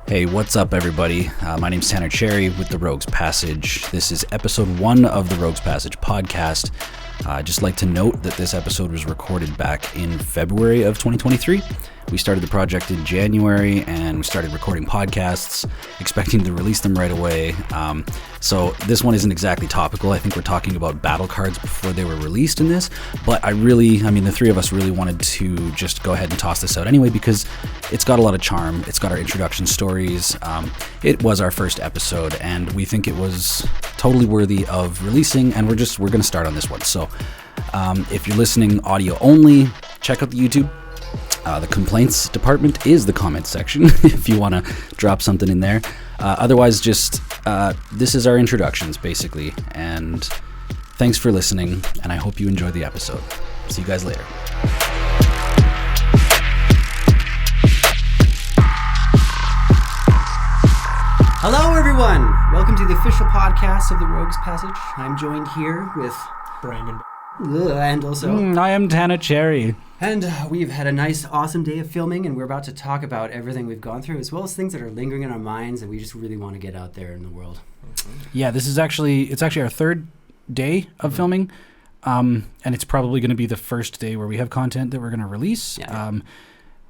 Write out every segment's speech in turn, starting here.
Hey, what's up, everybody? My name's Tanner Cherry with The Rogues Passage. This is episode 1 of the Rogues Passage podcast. I'd just like to note that this episode was recorded back in February of 2023. We started the project in January, and we started recording podcasts, expecting to release them right away. So this one isn't exactly topical. I think we're talking about battle cards before they were released in this, but the three of us really wanted to just go ahead and toss this out anyway because it's got a lot of charm. It's got our introduction stories. It was our first episode, and we think it was totally worthy of releasing, and we're going to start on this one. So if you're listening audio only, check out the YouTube. The complaints department is the comments section if you want to drop something in there. Otherwise, just this is our introductions, basically. And thanks for listening, and I hope you enjoy the episode. See you guys later. Hello, everyone. Welcome to the official podcast of the Rogues Passage. I'm joined here with Brandon. And also... I am Tanner Cherry. And we've had a nice, awesome day of filming, and we're about to talk about everything we've gone through, as well as things that are lingering in our minds that we just really want to get out there in the world. Yeah, it's actually our third day of filming, and it's probably going to be the first day where we have content that we're going to release. Yeah.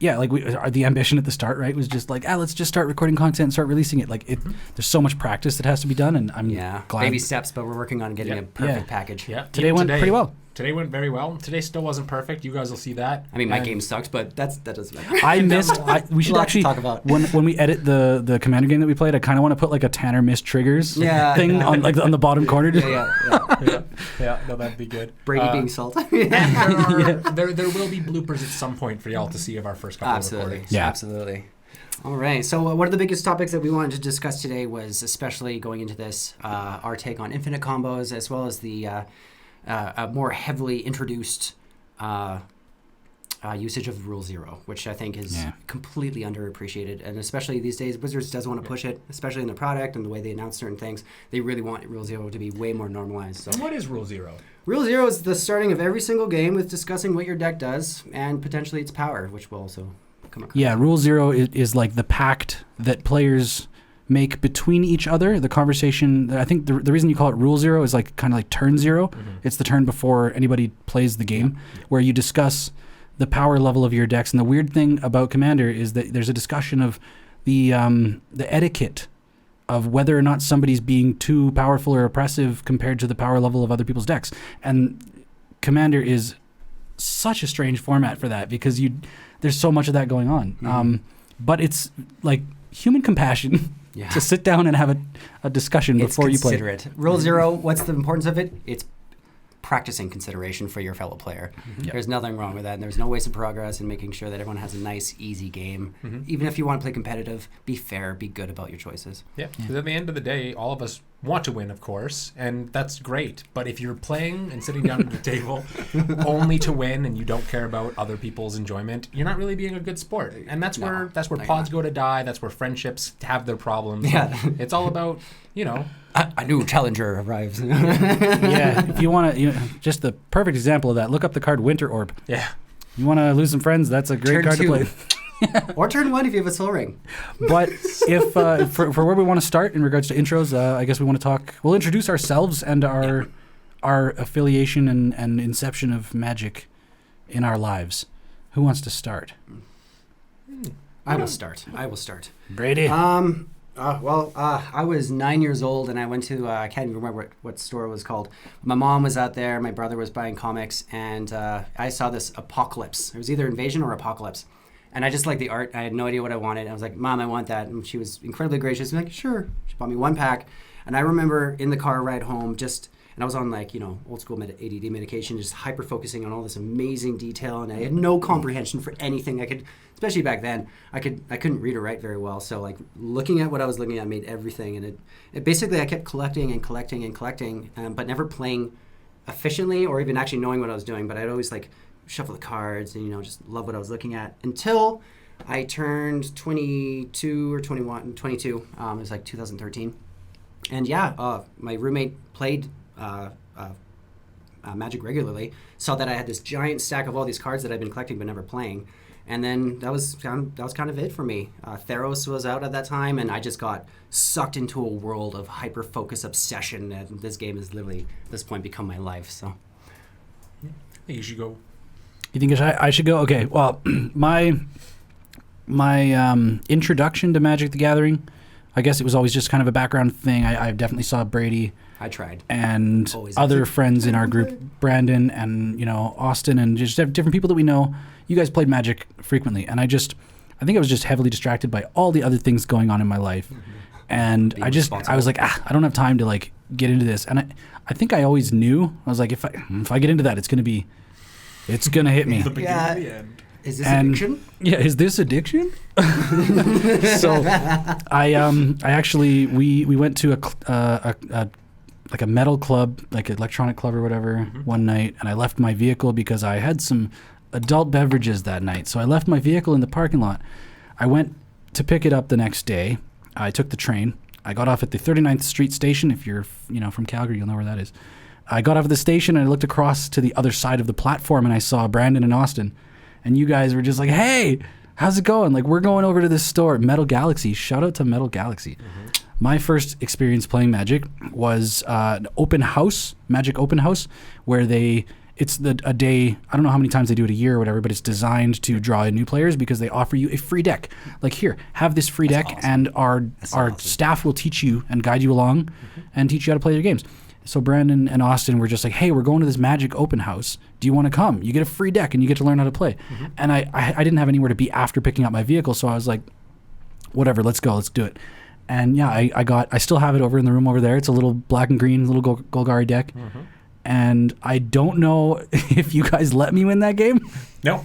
The ambition at the start, right, was just like, let's just start recording content and start releasing it. There's so much practice that has to be done, and I'm glad. Baby steps, but we're working on getting a perfect package. Yeah. Today went pretty well. Today went very well. Today still wasn't perfect. You guys will see that. I mean, my game sucks, but that doesn't matter. I missed. We should actually talk about when we edit the Commander game that we played. I kind of want to put like a Tanner missed triggers thing on the bottom corner. Yeah. No, that'd be good. Brady being salty. There will be bloopers at some point for y'all to see of our first couple of recordings. Yeah, absolutely. All right. So one of the biggest topics that we wanted to discuss today was, especially going into this, our take on infinite combos, as well as the a more heavily introduced usage of Rule Zero, which I think is completely underappreciated. And especially these days, Wizards does want to push it, especially in the product and the way they announce certain things. They really want Rule Zero to be way more normalized. So, and what is Rule Zero? Rule Zero is the starting of every single game with discussing what your deck does and potentially its power, which will also come across. Yeah, Rule Zero is like the pact that players make between each other. The conversation, I think the reason you call it Rule Zero is like kind of like turn zero. Mm-hmm. It's the turn before anybody plays the game, where you discuss the power level of your decks. And the weird thing about Commander is that there's a discussion of the etiquette of whether or not somebody's being too powerful or oppressive compared to the power level of other people's decks. And Commander is such a strange format for that because there's so much of that going on. Mm-hmm. But it's like human compassion to sit down and have a discussion before you play. It's considerate. Rule Zero, what's the importance of it? It's practicing consideration for your fellow player. Mm-hmm. Yep. There's nothing wrong with that, and there's no wasted progress in making sure that everyone has a nice, easy game. Mm-hmm. Even if you want to play competitive, be fair, be good about your choices. Yeah, because at the end of the day, all of us want to win, of course, and that's great. But if you're playing and sitting down at the table only to win and you don't care about other people's enjoyment, you're not really being a good sport. And that's where pods go to die. That's where friendships have their problems. Yeah. It's all about, a new challenger arrives. If you want to, just the perfect example of that, look up the card Winter Orb. Yeah. You want to lose some friends, that's a great card to play. Or turn 1 if you have a Soul Ring. But if for where we want to start in regards to intros, I guess we'll introduce ourselves and our affiliation and inception of Magic in our lives. Who wants to start? I will start. Brady. I was 9 years old, and I went to, I can't even remember what store it was called. My mom was out there, my brother was buying comics, and I saw this Apocalypse. It was either Invasion or Apocalypse. And I just liked the art. I had no idea what I wanted. I was like, Mom, I want that. And she was incredibly gracious. I'm like, sure. She bought me 1 pack. And I remember in the car ride home, and I was on old school ADD medication, just hyper focusing on all this amazing detail. And I had no comprehension for anything. Especially back then, I couldn't read or write very well. So looking at what I was looking at made everything. And it basically, I kept collecting and collecting and collecting, but never playing efficiently or even actually knowing what I was doing. But I'd always shuffle the cards and just love what I was looking at until I turned 22 or 21, 22. It was 2013. And my roommate played Magic regularly, saw that I had this giant stack of all these cards that I'd been collecting but never playing. And then that was kind of it for me. Theros was out at that time, and I just got sucked into a world of hyper-focus obsession. And this game has literally, at this point, become my life. So, I think you should go. You think I should go? Okay. Well, my introduction to Magic the Gathering, I guess it was always just kind of a background thing. I definitely saw Brady. I tried. And other friends in our group, Brandon and Austin, and just different people that we know. You guys played Magic frequently, and I think I was just heavily distracted by all the other things going on in my life, and I was like, I don't have time to like get into this, and I think I always knew. I was like, if I get into that, it's gonna hit me. The beginning and the end. Is this addiction? Yeah, is this addiction? So I actually we went to a metal club, like an electronic club or whatever, one night, and I left my vehicle because I had some adult beverages that night. So I left my vehicle in the parking lot. I went to pick it up the next day. I took the train. I got off at the 39th Street station. If you're from Calgary, you'll know where that is. I got off at the station and I looked across to the other side of the platform and I saw Brandon and Austin. And you guys were just like, hey, how's it going? Like, we're going over to this store, Metal Galaxy. Shout out to Metal Galaxy. My first experience playing Magic was an open house, Magic open house, where it's a day, I don't know how many times they do it a year or whatever, but it's designed to draw in new players because they offer you a free deck. Like, here, have this free deck, awesome. And our staff will teach you and guide you along and teach you how to play your games. So Brandon and Austin were just like, hey, we're going to this Magic open house. Do you want to come? You get a free deck and you get to learn how to play. And I didn't have anywhere to be after picking up my vehicle, so I was like, whatever, let's go, let's do it. And yeah, I still have it over in the room over there. It's a little black and green little Golgari deck. And I don't know if you guys let me win that game. No.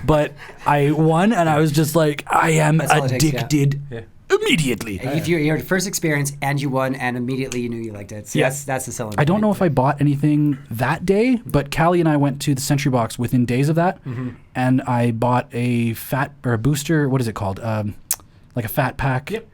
But I won, and I was just like, I am addicted immediately. Your first experience, and you won, and immediately you knew you liked it. So that's the selling point. I don't know if I bought anything that day, but Callie and I went to the Sentry Box within days of that, and I bought a booster. What is it called? Like a fat pack. Yep.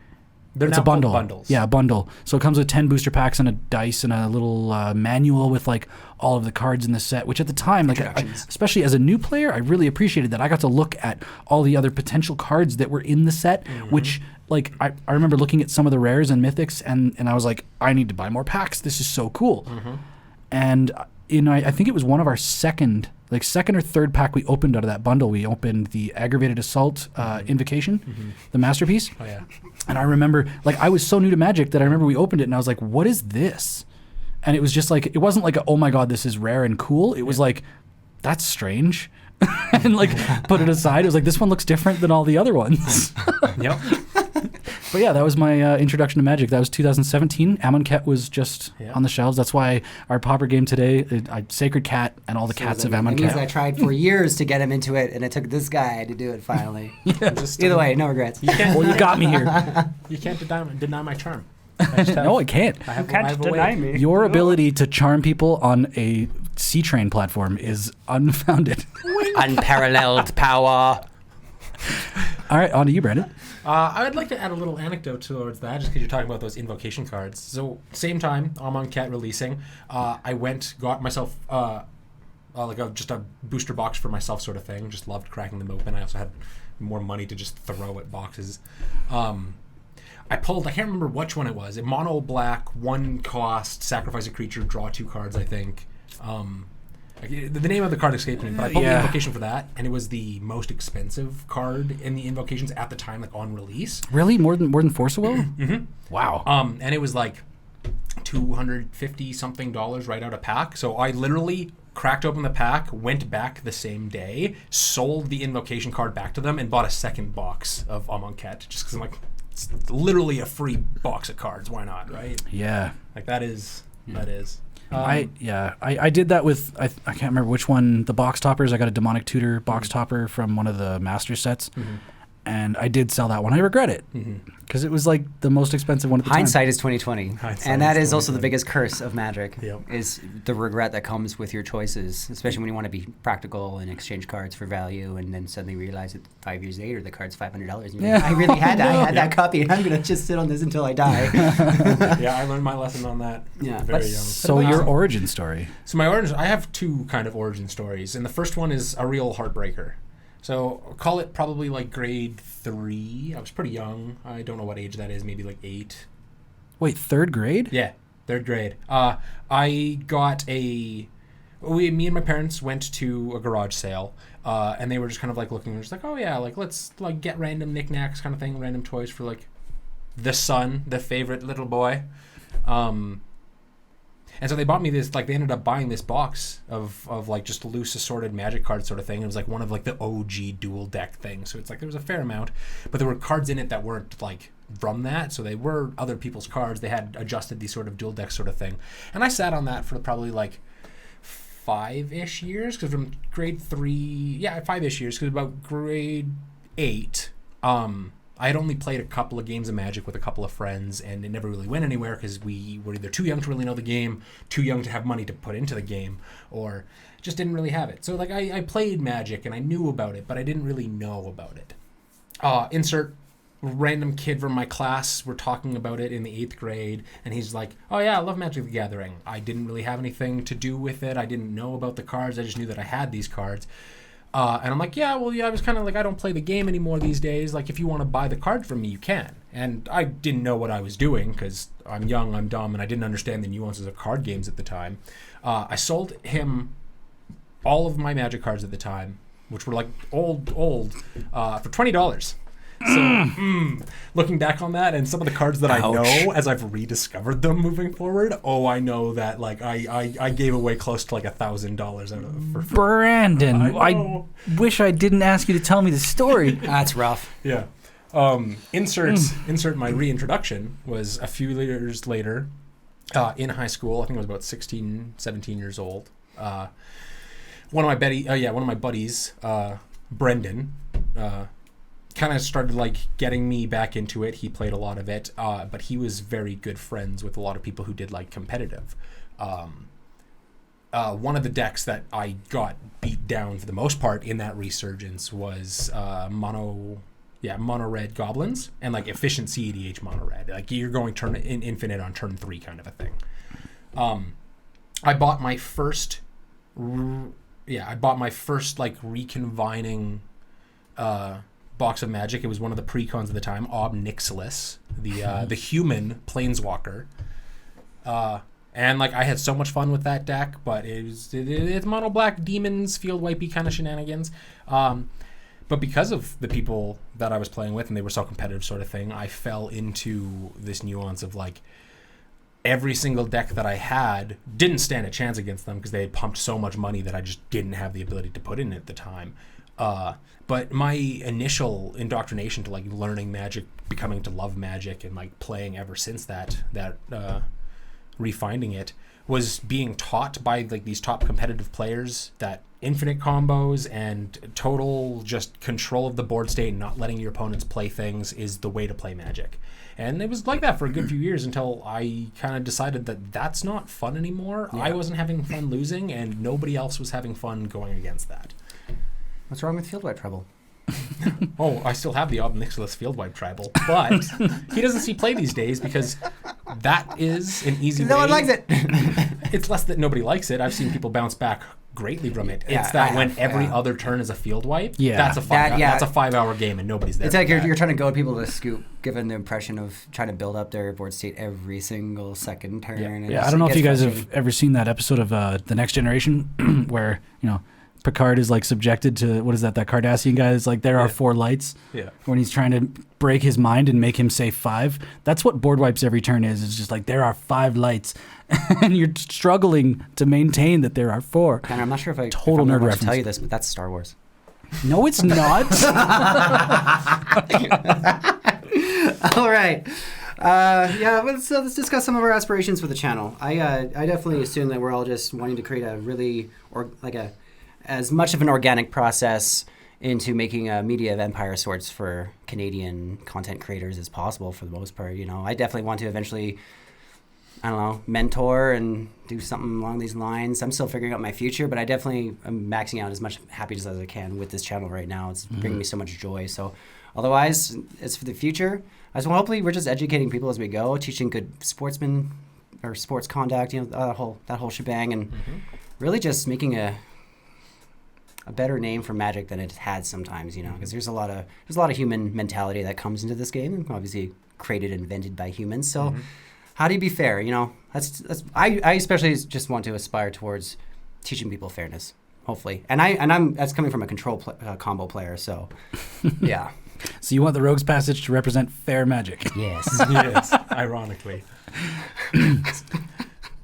It's a bundle. Bundles. Yeah, a bundle. So it comes with 10 booster packs and a dice and a little manual with like all of the cards in the set, which at the time, like especially as a new player, I really appreciated that. I got to look at all the other potential cards that were in the set, which like I remember looking at some of the rares and mythics and I was like, I need to buy more packs. This is so cool. And I think it was one of our second or third pack we opened out of that bundle. We opened the Aggravated Assault Invocation, the Masterpiece. Oh, yeah. And I remember, like, I was so new to Magic that I remember we opened it and I was like, what is this? And it was just like, it wasn't like, oh my God, this is rare and cool. It was like, that's strange. And like, put it aside. It was like, this one looks different than all the other ones. Yep. But yeah, that was my introduction to Magic. That was 2017. Amonkhet was just on the shelves. That's why our popper game today, Sacred Cat and all the cats of Amonkhet. That means I tried for years to get him into it, and it took this guy to do it finally. Either way, no regrets. You got me here. You can't deny my charm. No, I can't. You can't deny me. Your ability to charm people on a C-Train platform is unfounded. Unparalleled power. All right, on to you, Brandon. I would like to add a little anecdote towards that, just because you're talking about those invocation cards. So, same time, Amonkhet releasing, I got myself just a booster box for myself sort of thing. Just loved cracking them open. I also had more money to just throw at boxes. I can't remember which one it was. A mono black, 1 cost, sacrifice a creature, draw 2 cards, I think. The name of the card escaped me, but I pulled the invocation for that, and it was the most expensive card in the invocations at the time, like on release. Really? More than Force of Will? Mm-hmm. Wow. And it was like $250 something right out of pack. So I literally cracked open the pack, went back the same day, sold the invocation card back to them, and bought a second box of Amonkhet, just because I'm like, it's literally a free box of cards. Why not, right? Yeah. Like that is. I did that with I can't remember which one, the box toppers. I got a Demonic Tutor box topper from one of the master sets, and I did sell that one. I regret it because it was like the most expensive one at the Hindsight time. is 2020, and that is also the biggest curse of Magic. Is the regret that comes with your choices, especially when you want to be practical and exchange cards for value, and then suddenly realize that 5 years later the card's $500. And I really had that. I had that copy, and I'm gonna just sit on this until I die. Yeah, I learned my lesson on that. Very young. So your origin story. So my origin, I have 2 kind of origin stories, and the first one is a real heartbreaker. So call it probably like grade 3. I was pretty young. I don't know what age that is. Maybe like 8. Wait, third grade? Yeah, 3rd grade. I got me and my parents went to a garage sale, and they were just kind of like looking, just like, oh yeah, like let's like get random knickknacks kind of thing, random toys for like the son, the favorite little boy. And so they bought me this, like they ended up buying this box of like just loose assorted Magic cards sort of thing. It was like one of like the OG dual deck things. So it's like there was a fair amount, but there were cards in it that weren't like from that. So they were other people's cards. They had adjusted these sort of dual deck sort of thing. And I sat on that for probably like 5-ish years, because from grade 3, 5-ish years, because about grade 8, I had only played a couple of games of Magic with a couple of friends, and it never really went anywhere because we were either too young to really know the game, too young to have money to put into the game, or just didn't really have it. So like I played Magic and I knew about it, but I didn't really know about it. Insert random kid from my class, we're talking about it in the 8th grade, and he's like, oh yeah, I love Magic the Gathering. I didn't really have anything to do with it. I didn't know about the cards. I just knew that I had these cards. And I'm like, I was kind of like, I don't play the game anymore these days. Like, if you want to buy the card from me, you can. And I didn't know what I was doing because I'm young, I'm dumb, and I didn't understand the nuances of card games at the time. I sold him all of my Magic cards at the time, which were like old, for $20. So, looking back on that, and some of the cards that I know as I've rediscovered them moving forward, I know that like I gave away close to like $1,000 out of for free. Brandon, I wish I didn't ask you to tell me the story. That's rough. Yeah. Insert my reintroduction was a few years later, in high school. I think I was about 16, 17 years old. One of my buddies, Brendan, kind of started like getting me back into it. He played a lot of it, but he was very good friends with a lot of people who did like competitive. One of the decks that I got beat down for the most part in that resurgence was mono red goblins and like efficient CEDH mono red. Like you're going turn infinite on turn 3 kind of a thing. I bought my first like reconvining box of Magic. It was one of the precons at the time, Ob Nixilis, the human planeswalker. And like I had so much fun with that deck, but it's mono black demons, field wipey kind of shenanigans. But because of the people that I was playing with and they were so competitive sort of thing, I fell into this nuance of like every single deck that I had didn't stand a chance against them because they had pumped so much money that I just didn't have the ability to put in at the time. But my initial indoctrination to like learning Magic, becoming to love Magic, and like playing ever since that refinding it was being taught by like these top competitive players that infinite combos and total just control of the board state and not letting your opponents play things is the way to play Magic. And it was like that for a good few years until I kind of decided that that's not fun anymore. Yeah. I wasn't having fun losing, and nobody else was having fun going against that. What's wrong with Field Wipe Tribal? I still have the Ob Nixilis Field Wipe Tribal, but he doesn't see play these days because that is an easy way. No one likes it. It's less that nobody likes it. I've seen people bounce back greatly from it. It's that when every other turn is a field wipe, that's a 5-hour game and nobody's there. It's like you're trying to goad people to scoop, given the impression of trying to build up their board state every single second turn. Yeah, I don't know if you guys have ever seen that episode of The Next Generation where, Picard is like subjected to, what is that Cardassian guy is like, there are 4 lights. Yeah. When he's trying to break his mind and make him say 5. That's what board wipes every turn is. It's just like, there are 5 lights. And you're struggling to maintain that there are 4. And I'm not sure if I total nerd reference. To tell you this, but that's Star Wars. No, it's not. All right. Let's discuss some of our aspirations for the channel. I definitely assume that we're all just wanting to create a really, as much of an organic process into making a media of empire sorts for Canadian content creators as possible for the most part. I definitely want to eventually, mentor and do something along these lines. I'm still figuring out my future, but I definitely am maxing out as much happiness as I can with this channel right now. It's bringing me so much joy. So otherwise, it's for the future. Hopefully we're just educating people as we go, teaching good sportsmen or sports conduct, that whole shebang, and really just making a a better name for Magic than it had sometimes, because there's a lot of human mentality that comes into this game, obviously created and invented by humans. So how do you be fair? I especially just want to aspire towards teaching people fairness, hopefully. And I'm that's coming from a combo player, so yeah. So you want the Rogue's Passage to represent fair Magic? Yes. Yes, ironically.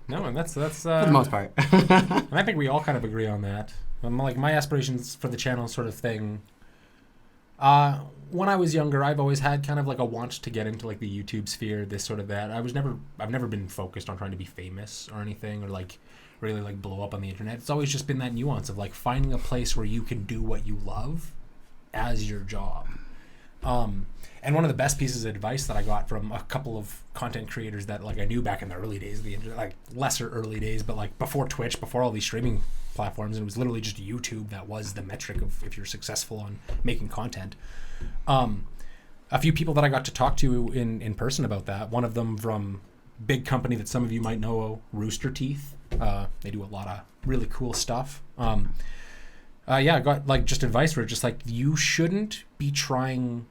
No, and that's for the most part. and I think we all kind of agree on that. Like my aspirations for the channel sort of thing. When I was younger, I've always had kind of like a want to get into like the YouTube sphere, this sort of that. I've never been focused on trying to be famous or anything, or like really like blow up on the internet. It's always just been that nuance of like finding a place where you can do what you love as your job. And one of the best pieces of advice that I got from a couple of content creators that like I knew back in the early days of the internet, like lesser early days, but like before Twitch, before all these streaming platforms, and it was literally just YouTube that was the metric of if you're successful on making content. A few people that I got to talk to in person about that, one of them from big company that some of you might know, Rooster Teeth. They do a lot of really cool stuff. I got like just advice for it, just like you shouldn't be trying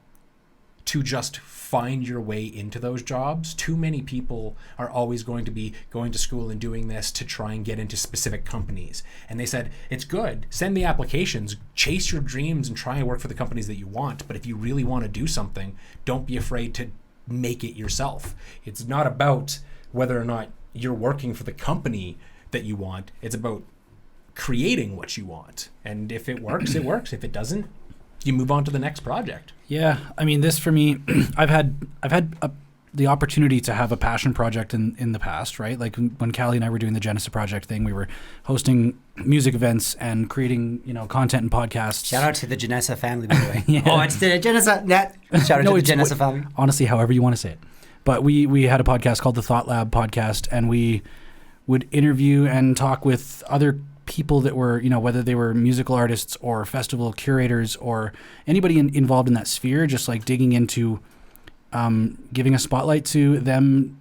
to just find your way into those jobs. Too many people are always going to be going to school and doing this to try and get into specific companies. And they said, it's good, send the applications, chase your dreams and try and work for the companies that you want. But if you really want to do something, don't be afraid to make it yourself. It's not about whether or not you're working for the company that you want. It's about creating what you want. And if it works, it works. If it doesn't, you move on to the next project. Yeah, I mean, this for me, I've had the opportunity to have a passion project in the past, right? Like when Callie and I were doing the Genesis Project thing, we were hosting music events and creating, content and podcasts. Shout out to the Genesis family, by the way. Yeah. Oh, it's the Genesis. Shout out to the Genesis family. Honestly, however you want to say it. But we had a podcast called the Thought Lab Podcast, and we would interview and talk with other people that were, whether they were musical artists or festival curators or anybody involved in that sphere, just like digging into giving a spotlight to them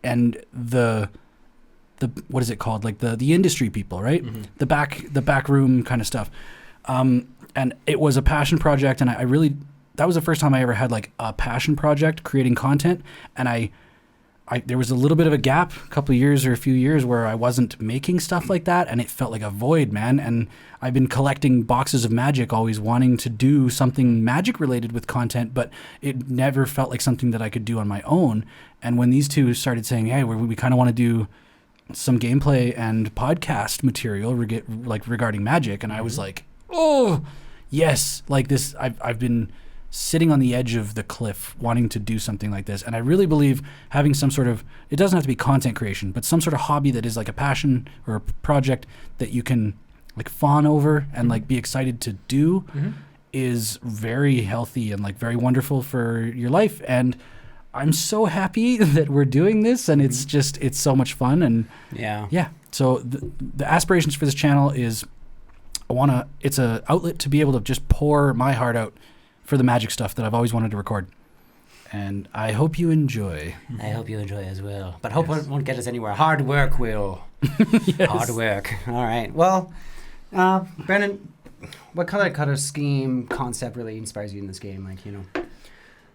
and the what is it called? Like the industry people, right? Mm-hmm. The back room kind of stuff. And it was a passion project, and I really, that was the first time I ever had like a passion project creating content. And there was a little bit of a gap, a couple of years or a few years where I wasn't making stuff like that, and it felt like a void, man. And I've been collecting boxes of Magic, always wanting to do something Magic related with content, but it never felt like something that I could do on my own. And when these two started saying, hey, we kind of want to do some gameplay and podcast material regarding Magic, and I was like, oh, yes, like this, I've been sitting on the edge of the cliff wanting to do something like this. And I really believe having some sort of, it doesn't have to be content creation, but some sort of hobby that is like a passion or a project that you can like fawn over and like be excited to do is very healthy and like very wonderful for your life. And I'm so happy that we're doing this, and it's so much fun. And yeah. So the aspirations for this channel is it's a outlet to be able to just pour my heart out for the Magic stuff that I've always wanted to record. And I hope you enjoy. I hope you enjoy as well. But hope it won't get us anywhere. Hard work will. Yes. Hard work. All right. Well, Brandon, what color scheme concept really inspires you in this game? Like,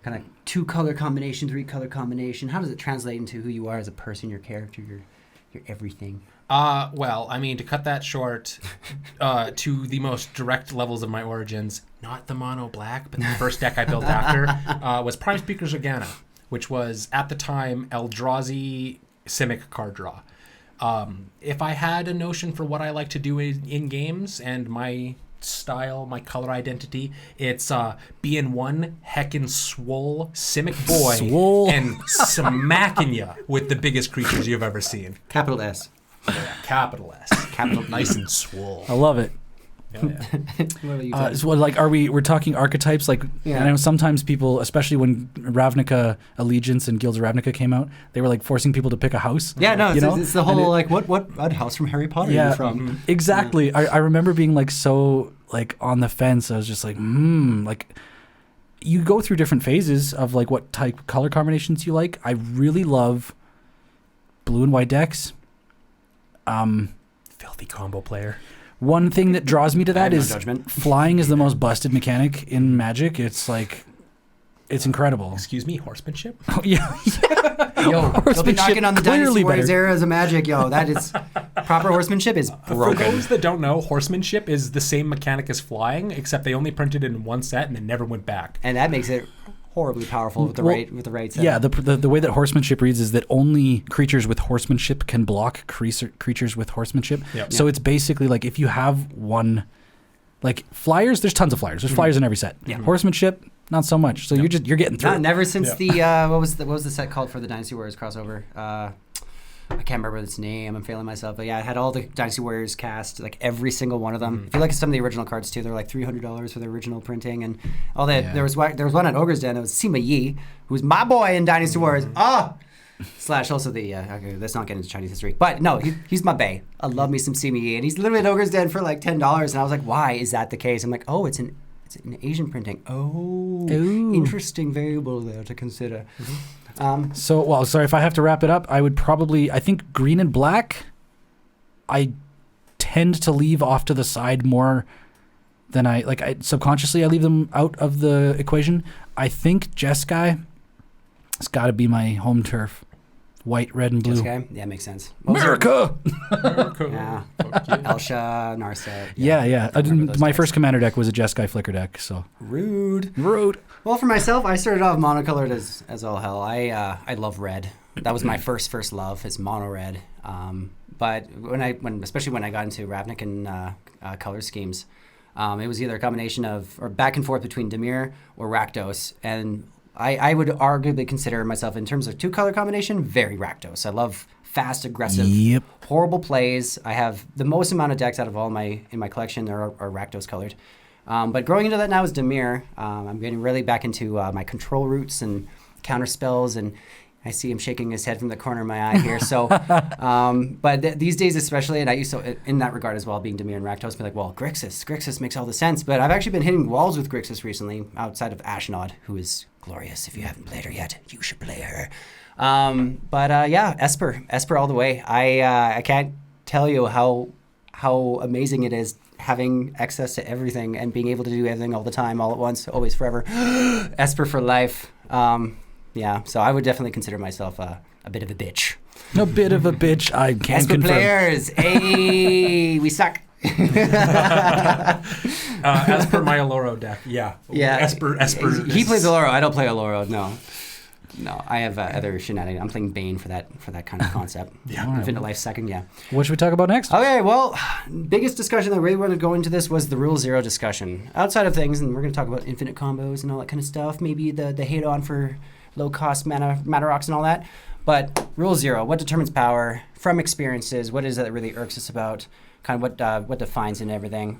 kind of 2-color combination, 3-color combination. How does it translate into who you are as a person, your character, your everything? Well, I mean, to cut that short, to the most direct levels of my origins, not the mono black, but the first deck I built after was Prime Speaker Zorgana, which was, at the time, Eldrazi Simic card draw. If I had a notion for what I like to do in games and my style, my color identity, it's being one heckin' swole Simic boy and smacking you with the biggest creatures you've ever seen. Capital S. Yeah, capital S. Capital nice and swole. I love it. Yeah. So like, we're talking archetypes? Like, I know sometimes people, especially when Ravnica Allegiance and Guilds of Ravnica came out, they were like forcing people to pick a house. Yeah, no, it's the whole like, what house from Harry Potter are you from? Exactly. Yeah. I remember being like so like on the fence. I was just like, like you go through different phases of like what type color combinations you like. I really love blue and white decks. Filthy combo player. one thing that draws me to that no is judgment. flying is the most busted mechanic in Magic. It's like, it's incredible. Excuse me, horsemanship? Oh, yeah. Yo, you'll be Horsemanship knocking on the clearly Dynasty Warriors better. era as a Magic. Yo, that is proper horsemanship is For broken. those that don't know, horsemanship is the same mechanic as flying, except they only printed it in one set and it never went back. And that makes it horribly powerful with the right set. Yeah, the way that horsemanship reads is that only creatures with horsemanship can block creatures with horsemanship. Yep. So it's basically like if you have one, like flyers, there's tons of flyers. There's flyers in every set. Yeah. Horsemanship, not so much. So you're getting through. Never since the what was the set called for the Dynasty Warriors crossover? I can't remember its name. I'm failing myself, but yeah, it had all the Dynasty Warriors cast, like every single one of them. If you look at some of the original cards too, they're like $300 for the original printing and all that. Yeah. There was one at Ogre's Den. It was Sima Yi, who's my boy in Dynasty Warriors. Slash also the okay, let's not get into Chinese history, but no, he's my bae. I love me some Sima Yi, and he's literally at Ogre's Den for like $10. And I was like, why is that the case? I'm like, oh, it's an Asian printing. Oh, Ooh. interesting variable there to consider. So, well, sorry, if I have to wrap it up, I think green and black, I tend to leave off to the side more than subconsciously I leave them out of the equation. I think Jeskai has got to be my home turf. White, red, and blue. Okay, yeah, makes sense. What was your- America! Yeah. Fuck yeah. Elsha, Narset. Yeah. I remember those My guys. first commander deck was a Jeskai flicker deck, so. Rude. Road. Well, for myself, I started off monocolored as all hell. I love red. That was my first love. Is mono red. But especially when I got into Ravnik and color schemes, it was either a combination of or back and forth between Dimir or Rakdos, and I would arguably consider myself in terms of two color combination very Rakdos. I love fast, aggressive, Yep. horrible plays. I have the most amount of decks out of all in my collection are Rakdos colored. But growing into that now is Dimir. I'm getting really back into my control roots and counter spells, and I see him shaking his head from the corner of my eye here. So, but these days especially, and I used to, in that regard as well, being Dimir and Rakdos, be like, well, Grixis makes all the sense. But I've actually been hitting walls with Grixis recently, outside of Ashnod, who is glorious. If you haven't played her yet, you should play her. Yeah, Esper all the way. I can't tell you how amazing it is having access to everything and being able to do everything all the time, all at once, always, forever. Esper for life. Yeah, so I would definitely consider myself a bit of a bitch. A bit of a bitch, I can Esper confirm. players, hey, we suck. As per my Aloro deck, yeah. Esper. He plays Aloro. I don't play Aloro. No, I have other shenanigans. I'm playing Bane for that kind of concept. Yeah. Infinite Life second, yeah. What should we talk about next? Okay, well, biggest discussion that we really wanted to go into this was the Rule Zero discussion. Outside of things, and we're going to talk about infinite combos and all that kind of stuff, maybe the hate on for low-cost mana rocks and all that. But Rule Zero, what determines power? From experiences, what is it that really irks us about? Kind of what defines it and everything.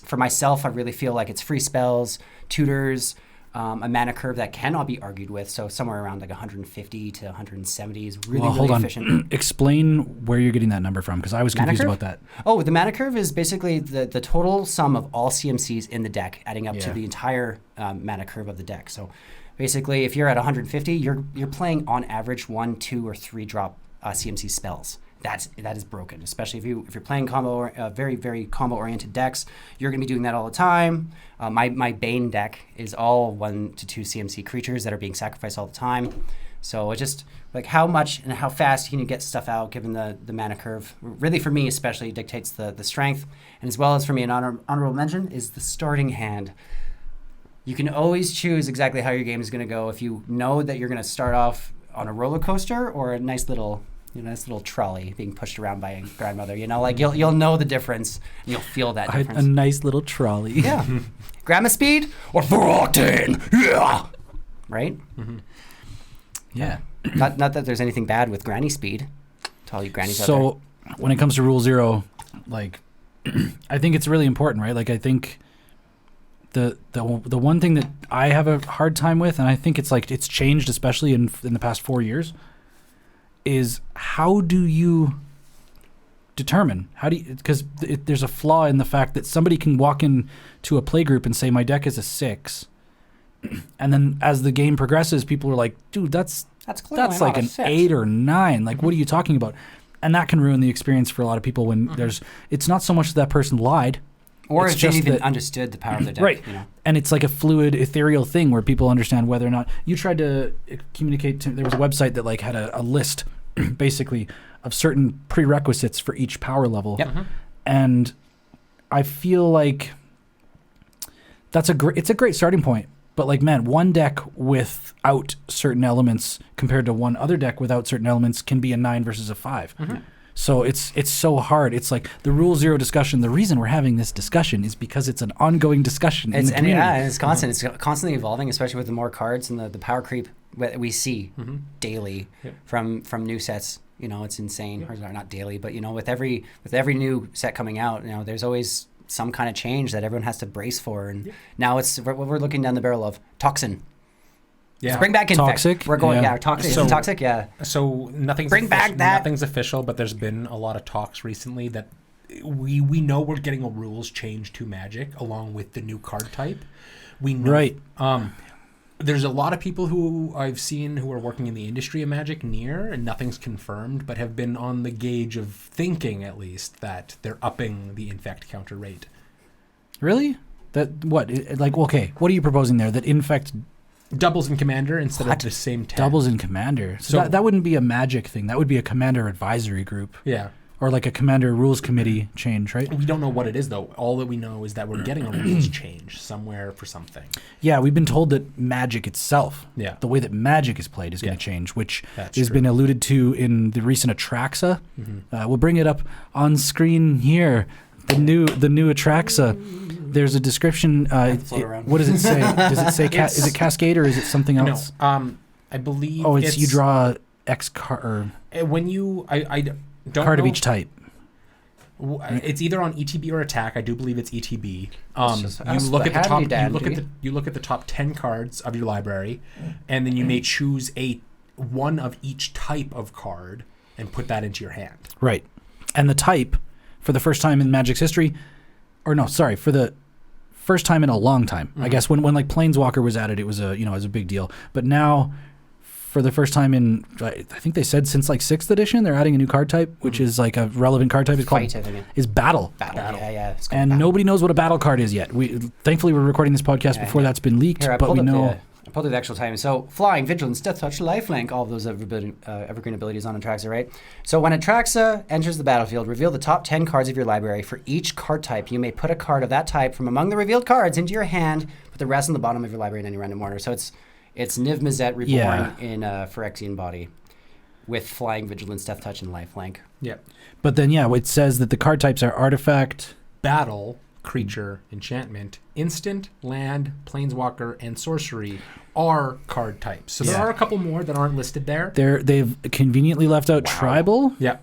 For myself, I really feel like it's free spells, tutors, a mana curve that cannot be argued with. So somewhere around like 150 to 170 is really, hold on. efficient. Explain where you're getting that number from, because I was Mana confused curve? about that. Oh, the mana curve is basically the total sum of all CMCs in the deck, adding up to Yeah. the entire mana curve of the deck. So basically, if you're at 150, you're playing on average 1, 2, or 3 drop CMC spells. That is broken, especially if you're playing very, very combo oriented decks. You're going to be doing that all the time. My Bane deck is all 1 to 2 CMC creatures that are being sacrificed all the time. So it's just like how much and how fast can you get stuff out given the mana curve. Really, for me especially, dictates the strength, and as well as for me an honorable mention is the starting hand. You can always choose exactly how your game is going to go if you know that you're going to start off on a roller coaster or a nice little trolley being pushed around by a grandmother. Like you'll know the difference and you'll feel that difference. A nice little trolley. Yeah. Grandma speed or for octane. Yeah. Right? Mm-hmm. Yeah. Not that there's anything bad with granny speed to all you grannies out there. So when it comes to Rule Zero, like, I think it's really important, right? Like, I think the one thing that I have a hard time with, and I think it's changed, especially in the past 4 years, is how do you determine? Because there's a flaw in the fact that somebody can walk in to a play group and say, my deck is a 6. And then as the game progresses, people are like, dude, that's Clearly like not a an 6. 8 or 9. Like, what are you talking about? And that can ruin the experience for a lot of people when it's not so much that person lied. Or it's if they just even that, understood the power of the deck. right. You know? And it's like a fluid, ethereal thing where people understand whether or not you tried to communicate to, there was a website that like had a list basically of certain prerequisites for each power level. Yep. And I feel like it's a great starting point. But like, man, one deck without certain elements compared to one other deck without certain elements can be a 9 versus a 5. So it's so hard. It's like the Rule Zero discussion. The reason we're having this discussion is because it's an ongoing discussion in the community. And it's constant. It's constantly evolving, especially with the more cards and the power creep that we see daily from new sets. You know, it's insane. Or not daily, but you know, with every new set coming out, you know, there's always some kind of change that everyone has to brace for. And now we're looking down the barrel of Toxin. Yeah. Let's bring back Infect. Toxic. We're going, Toxic. So, Toxic, yeah. So nothing's official, but there's been a lot of talks recently that we know we're getting a rules change to Magic along with the new card type. We know. Right. There's a lot of people who I've seen who are working in the industry of Magic and nothing's confirmed, but have been on the gauge of thinking at least that they're upping the Infect counter rate. Really? That what? Like, okay, what are you proposing there? That Infect doubles in Commander instead of the same 10. Doubles in Commander. So that wouldn't be a Magic thing. That would be a Commander advisory group. Yeah. Or like a Commander rules committee change, right? We don't know what it is, though. All that we know is that we're getting a rules change somewhere for something. Yeah, we've been told that Magic itself, the way that Magic is played is going to change, which has been alluded to in the recent Atraxa. We'll bring it up on screen here. The new Atraxa. There's a description. What does it say? Does it say is it Cascade or is it something else? No. I believe. Oh, it's you draw X card. When you, I don't card know. of each type. It's either on ETB or Attack. I do believe it's ETB. You look at the top. You look at the top 10 cards of your library, and then you may choose one of each type of card and put that into your hand. Right, and the type for the first time in Magic's history, or no, sorry, for the first time in a long time. I guess when like Planeswalker was added, it was a it was a big deal. But now, for the first time in, I think they said since like 6th edition, they're adding a new card type, which is like a relevant card type. It's called Battle. Battle. Yeah. And nobody knows what a battle card is yet. Thankfully we're recording this podcast before that's been leaked, but we know. I pulled the actual time. So Flying, Vigilance, Death Touch, Lifelink, all of those evergreen abilities on Atraxa, right? So when Atraxa enters the battlefield, reveal the top 10 cards of your library. For each card type, you may put a card of that type from among the revealed cards into your hand, put the rest on the bottom of your library in any random order. So it's Niv Mizzet reborn in a Phyrexian body with Flying, Vigilance, Death Touch, and Lifelink. Yeah. But then, it says that the card types are Artifact, Battle, Creature, Enchantment, Instant, Land, Planeswalker, and Sorcery are card types. So there are a couple more that aren't listed there. They've conveniently left out Tribal. Yeah.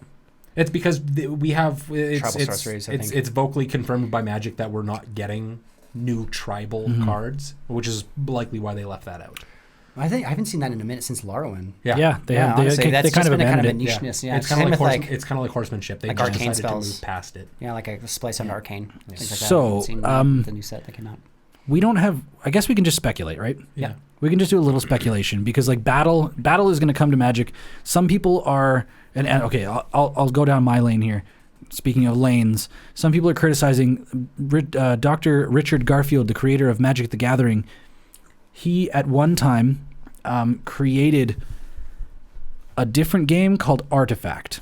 It's because we have... Tribal sorceries, I think. It's vocally confirmed by Magic that we're not getting new Tribal cards, which is likely why they left that out. I haven't seen that in a minute since Lorwyn. Yeah, they have. They kind of abandoned it. Nicheness. Yeah. It's kind of like horsemanship. They like just arcane decided spells. to move past it. Yeah, like a Splice on Arcane. Things like that. So, the new set that came out. We don't have. I guess we can just speculate, right? Yeah. We can just do a little speculation because like battle is going to come to Magic. Some people are, and okay, I'll go down my lane here. Speaking of lanes, some people are criticizing Dr. Richard Garfield, the creator of Magic the Gathering. He at one time created a different game called Artifact,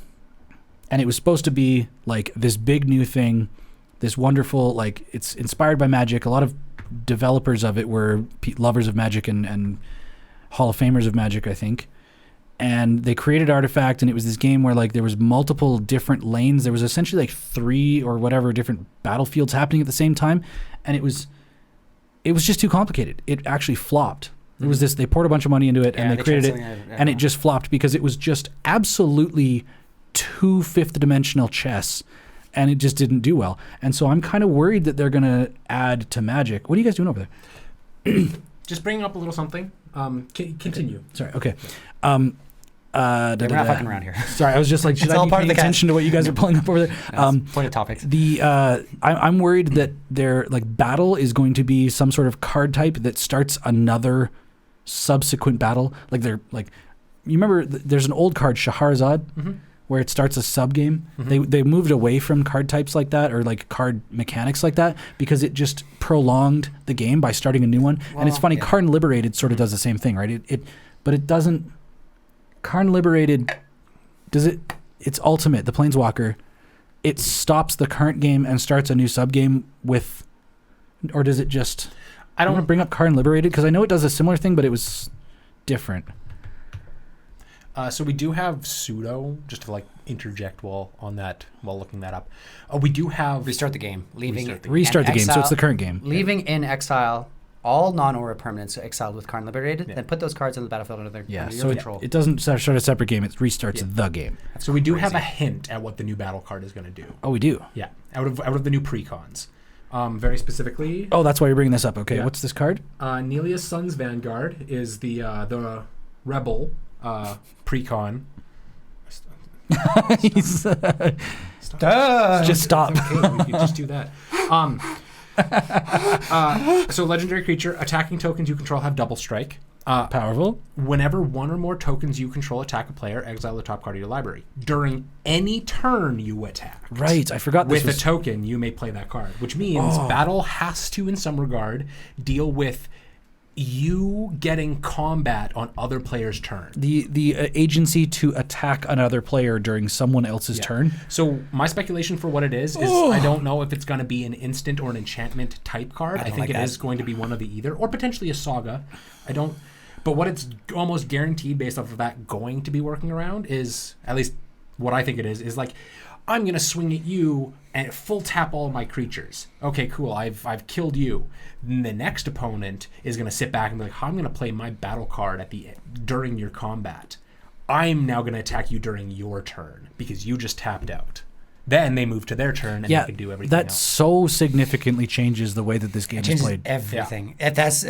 and it was supposed to be like this big new thing, this wonderful, like it's inspired by Magic. A lot of developers of it were lovers of Magic and Hall of Famers of Magic, I think. And they created Artifact, and it was this game where like there was multiple different lanes. There was essentially like 3 or whatever different battlefields happening at the same time, and it was just too complicated. It actually flopped. It was this. They poured a bunch of money into it, and they created it, and it just flopped because it was just absolutely too fifth-dimensional chess, and it just didn't do well. And so I'm kind of worried that they're going to add to Magic. What are you guys doing over there? Just bringing up a little something. Continue. Sorry. Okay. We're not fucking around here. Sorry, I was just like, should I be paying attention to what you guys are pulling up over there? Point of topics. I'm worried that their like battle is going to be some sort of card type that starts another subsequent battle. Like they're like, you remember there's an old card Shahrazad, where it starts a sub game. They moved away from card types like that or like card mechanics like that because it just prolonged the game by starting a new one. And it's funny, Karn Liberated sort of does the same thing, right? But it doesn't. Karn Liberated does it. It's Ultimate, the Planeswalker. It stops the current game and starts a new sub game with, or does it just? I don't want to bring up Karn Liberated because I know it does a similar thing, but it was different. So we do have pseudo, just to like interject while looking that up. We do have Restart the game. Restart the game, so it's the current game. Leaving in exile all non-aura permanents exiled with Karn Liberated, then put those cards on the battlefield under your control. It doesn't start a separate game, it restarts the game. So we do have a hint at what the new battle card is going to do. Oh, we do? Yeah, out of the new precons. Very specifically... Oh, that's why you're bringing this up. Okay, what's this card? Nelia's Son's Vanguard is the Rebel precon. Just stop. Okay, we could just do that. So legendary creature, attacking tokens you control have double strike. Powerful. Whenever one or more tokens you control attack a player, exile the top card of your library. During any turn you attack. Right, I forgot this with a token, you may play that card. Which means battle has to, in some regard, deal with you getting combat on other players' turn. The agency to attack another player during someone else's turn. So my speculation for what it is I don't know if it's going to be an instant or an enchantment type card. I think it is going to be one of the either, or potentially a saga. But what it's almost guaranteed based off of that going to be working around is, at least what I think it is like, I'm going to swing at you and full tap all of my creatures. Okay, cool. I've killed you. Then the next opponent is going to sit back and be like, I'm going to play my battle card during your combat. I'm now going to attack you during your turn because you just tapped out. Then they move to their turn and they can do everything that else. So significantly changes the way that this game is played. Everything. Yeah. If that's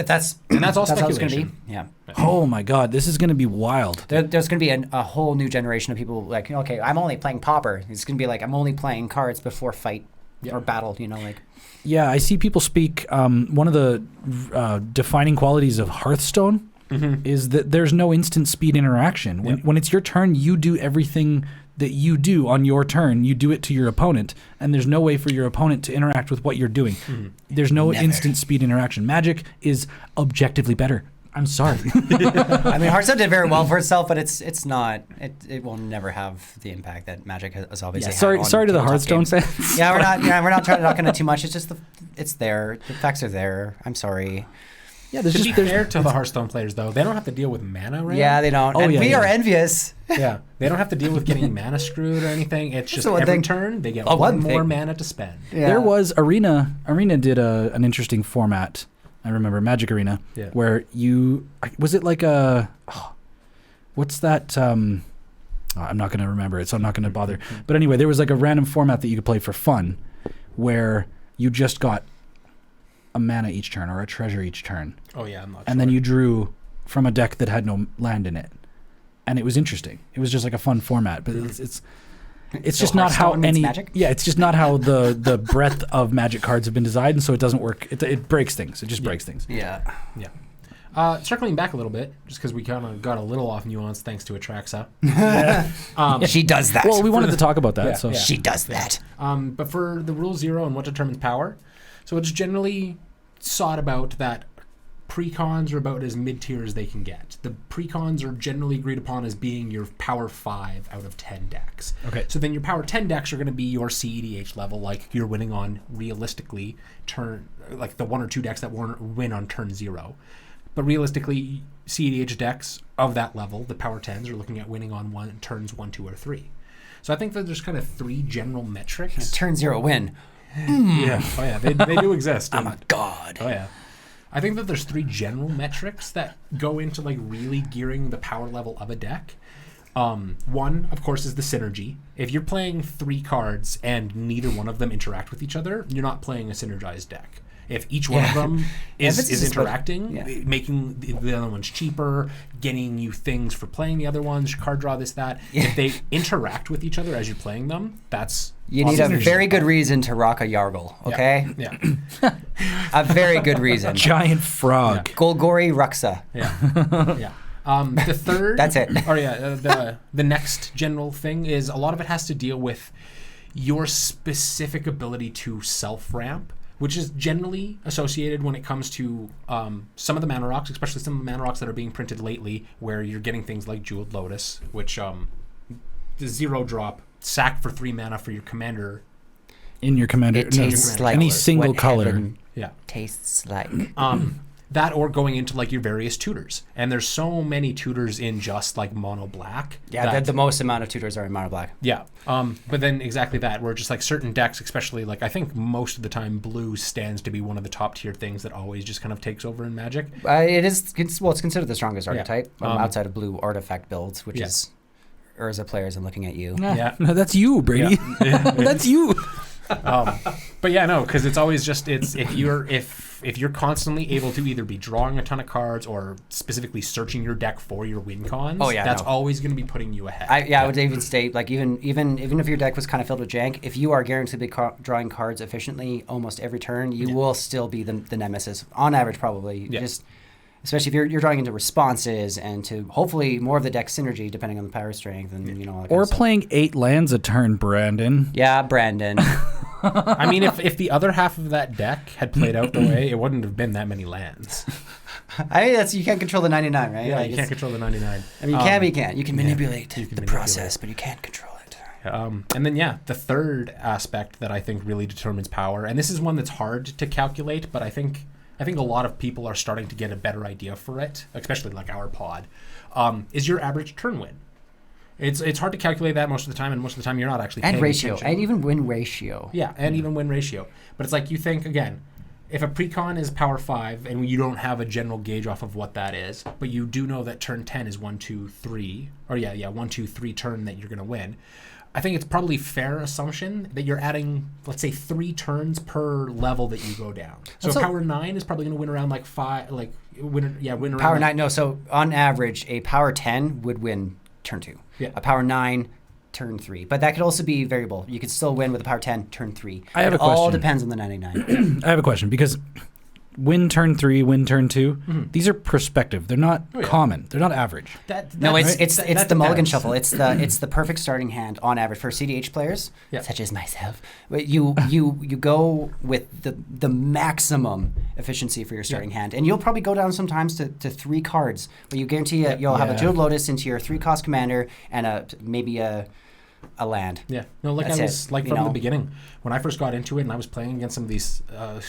all speculation. it's gonna be. Yeah. Oh my God, this is going to be wild. There's going to be a whole new generation of people like, okay, I'm only playing Pauper. It's going to be like, I'm only playing cards before fight or battle, like. Yeah, I see people speak. One of the defining qualities of Hearthstone is that there's no instant speed interaction. When it's your turn, you do everything that you do on your turn. You do it to your opponent, and there's no way for your opponent to interact with what you're doing. There's no instant speed interaction. Magic is objectively better. I'm sorry. I mean, Hearthstone did very well for itself, but it's not. It will never have the impact that Magic has obviously had. Sorry to the Hearthstone fans. Yeah, we're not trying to talk into too much. It's just it's there. The facts are there. I'm sorry. Yeah, to be fair to the Hearthstone players, though, they don't have to deal with mana, right? Yeah, they don't. We are envious. Yeah, they don't have to deal with getting mana screwed or anything. It's just every turn they get one more mana to spend. Yeah. There was Arena. Arena did an interesting format. I remember Magic Arena, where was it like what's that? I'm not going to remember it, so I'm not going to bother. But anyway, there was like a random format that you could play for fun, where you just got a mana each turn or a treasure each turn. Oh yeah, I'm not. And then you drew from a deck that had no land in it, and it was interesting. It was just like a fun format, but it's just not how any Magic? Yeah, it's just not how the breadth of Magic cards have been designed, and so it doesn't work. It breaks things. It just breaks things. Yeah. Circling back a little bit, just because we kind of got a little off nuance thanks to Atraxa. She does that. Well, we wanted to talk about that. She does that. But for the rule 0 and what determines power, so it's generally sought about that precons are about as mid-tier as they can get. The precons are generally agreed upon as being your power 5 out of 10 decks. Okay. So then your power 10 decks are going to be your CEDH level, like you're winning on realistically like the 1 or 2 decks that win on turn 0. But realistically, CEDH decks of that level, the power 10s, are looking at winning on turns 1, 2, or 3. So I think that there's kind of 3 general metrics. Turn 0 win. Yeah. Oh yeah, they do exist. I'm a god. Oh yeah. I think that there's 3 general metrics that go into like really gearing the power level of a deck. One, of course, is the synergy. If you're playing 3 cards and neither one of them interact with each other, you're not playing a synergized deck. If each one of them is interacting, making the other ones cheaper, getting you things for playing the other ones, card draw, this, that. If they interact with each other as you're playing them, that's you need a very good reason to rock a Yargle, okay? Yeah. A very good reason. Giant frog. Golgori Ruxa. Yeah. The third... That's it. Or the next general thing is a lot of it has to deal with your specific ability to self-ramp, which is generally associated when it comes to some of the mana rocks, especially some of the mana rocks that are being printed lately, where you're getting things like Jeweled Lotus, which the 0-drop, sack for 3 mana for your commander. In your commander. It tastes like any single what color. heaven Yeah. tastes like. That or going into like your various tutors. And there's so many tutors in just like mono black. Yeah, the most amount of tutors are in mono black. Yeah. But then exactly that, where just like certain decks, especially like I think most of the time blue stands to be one of the top tier things that always just kind of takes over in Magic. It's considered the strongest archetype outside of blue artifact builds, which is Urza players. I'm looking at you. Yeah. No, that's you, Brady. Yeah. That's you. But yeah, no, because it's always just if you're constantly able to either be drawing a ton of cards or specifically searching your deck for your win cons, that's always going to be putting you ahead. I would even state like even if your deck was kind of filled with jank, if you are guaranteed to be drawing cards efficiently almost every turn, you will still be the nemesis on average probably. Just especially if you're drawing into responses and to hopefully more of the deck synergy depending on the power strength and all that kind Or of stuff. playing 8 lands a turn, Brandon. Yeah, Brandon. I mean, if the other half of that deck had played out the way, it wouldn't have been that many lands. I mean, you can't control the 99, right? Yeah, Like, you can't control the 99. I mean, you can, but you can't. You can manipulate can the manipulate. process, but you can't control it. And then, the third aspect that I think really determines power, and this is one that's hard to calculate, but I think a lot of people are starting to get a better idea for it, especially like our pod, is your average turn win. It's hard to calculate that most of the time, and most of the time you're not actually paying ratio, attention. and even win ratio. Yeah, and even win ratio. But it's like you think, again, if a precon is power 5 and you don't have a general gauge off of what that is, but you do know that turn 10 is 1, 2, 3, or 1, 2, 3 turn that you're going to win, I think it's probably fair assumption that you're adding, let's say, 3 turns per level that you go down. So power 9 is probably going to win around like 5, win around Power 9, no, so on average, a power 10 would win turn 2. Yeah. A power 9, turn 3. But that could also be variable. You could still win with a power 10, turn 3. I have it a question. all depends on the 99. I have a question because win turn 3, win turn 2, these are perspective. They're not common. They're not average. No, it's the mulligan shuffle. It's the perfect starting hand on average for CDH players, such as myself. But you go with the maximum efficiency for your starting hand, and you'll probably go down sometimes to 3 cards, but you guarantee you'll have a Jeweled Lotus into your 3-cost commander and maybe a land. Yeah, no, like That's I was it, like you from know? the beginning when I first got into it, and I was playing against some of these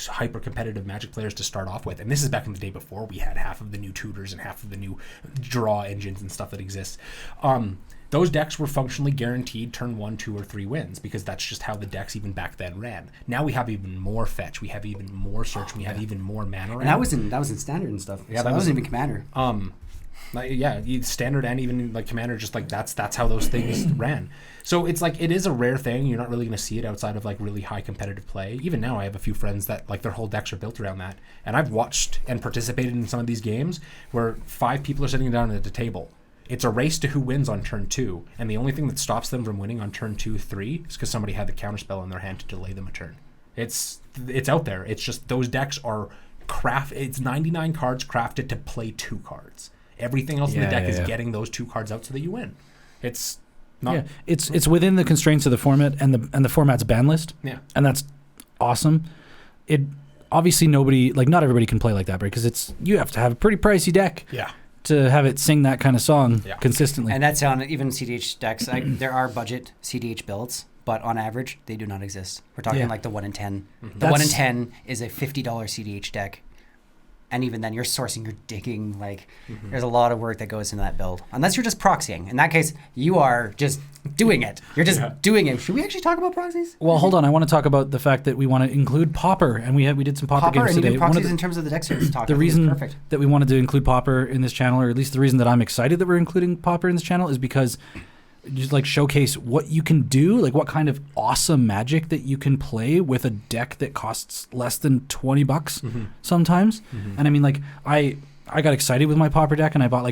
hyper competitive Magic players to start off with, and this is back in the day before we had half of the new tutors and half of the new draw engines and stuff that exists. Those decks were functionally guaranteed turn 1, 2, or 3 wins because that's just how the decks even back then ran. Now we have even more fetch, we have even more search, we have even more mana. And that was in standard and stuff. Yeah, so that wasn't even commander. Standard and even like commander, just like that's how those things ran. So it's like it is a rare thing. You're not really going to see it outside of like really high competitive play. Even now, I have a few friends that like their whole decks are built around that, and I've watched and participated in some of these games where 5 people are sitting down at the table. It's a race to who wins on turn 2, and the only thing that stops them from winning on turn 2, 3 is because somebody had the counterspell in their hand to delay them a turn. It's out there. It's just those decks are It's 99 cards crafted to play 2 cards. Everything else in the deck is getting those 2 cards out so that you win. It's not. Yeah, it's within the constraints of the format and the format's ban list. Yeah, and that's awesome. It obviously not everybody can play like that, because you have to have a pretty pricey deck. Yeah. To have it sing that kind of song consistently. And that's on even CDH decks. There are budget CDH builds, but on average, they do not exist. We're talking like the 1 in 10. Mm-hmm. The 1 in 10 is a $50 CDH deck. And even then, you're sourcing, you're digging. There's a lot of work that goes into that build. Unless you're just proxying. In that case, you are just doing it. You're just doing it. Should we actually talk about proxies? Well, hold on. I want to talk about the fact that we want to include Pauper, and we did some Pauper games and today. even proxies in terms of the deck series talk. The reason perfect. that we wanted to include Pauper in this channel, or at least the reason that I'm excited that we're including Pauper in this channel, is because just like showcase what you can do, like what kind of awesome Magic that you can play with a deck that costs less than $20 sometimes. And I mean, like I got excited with my Pauper deck, and I bought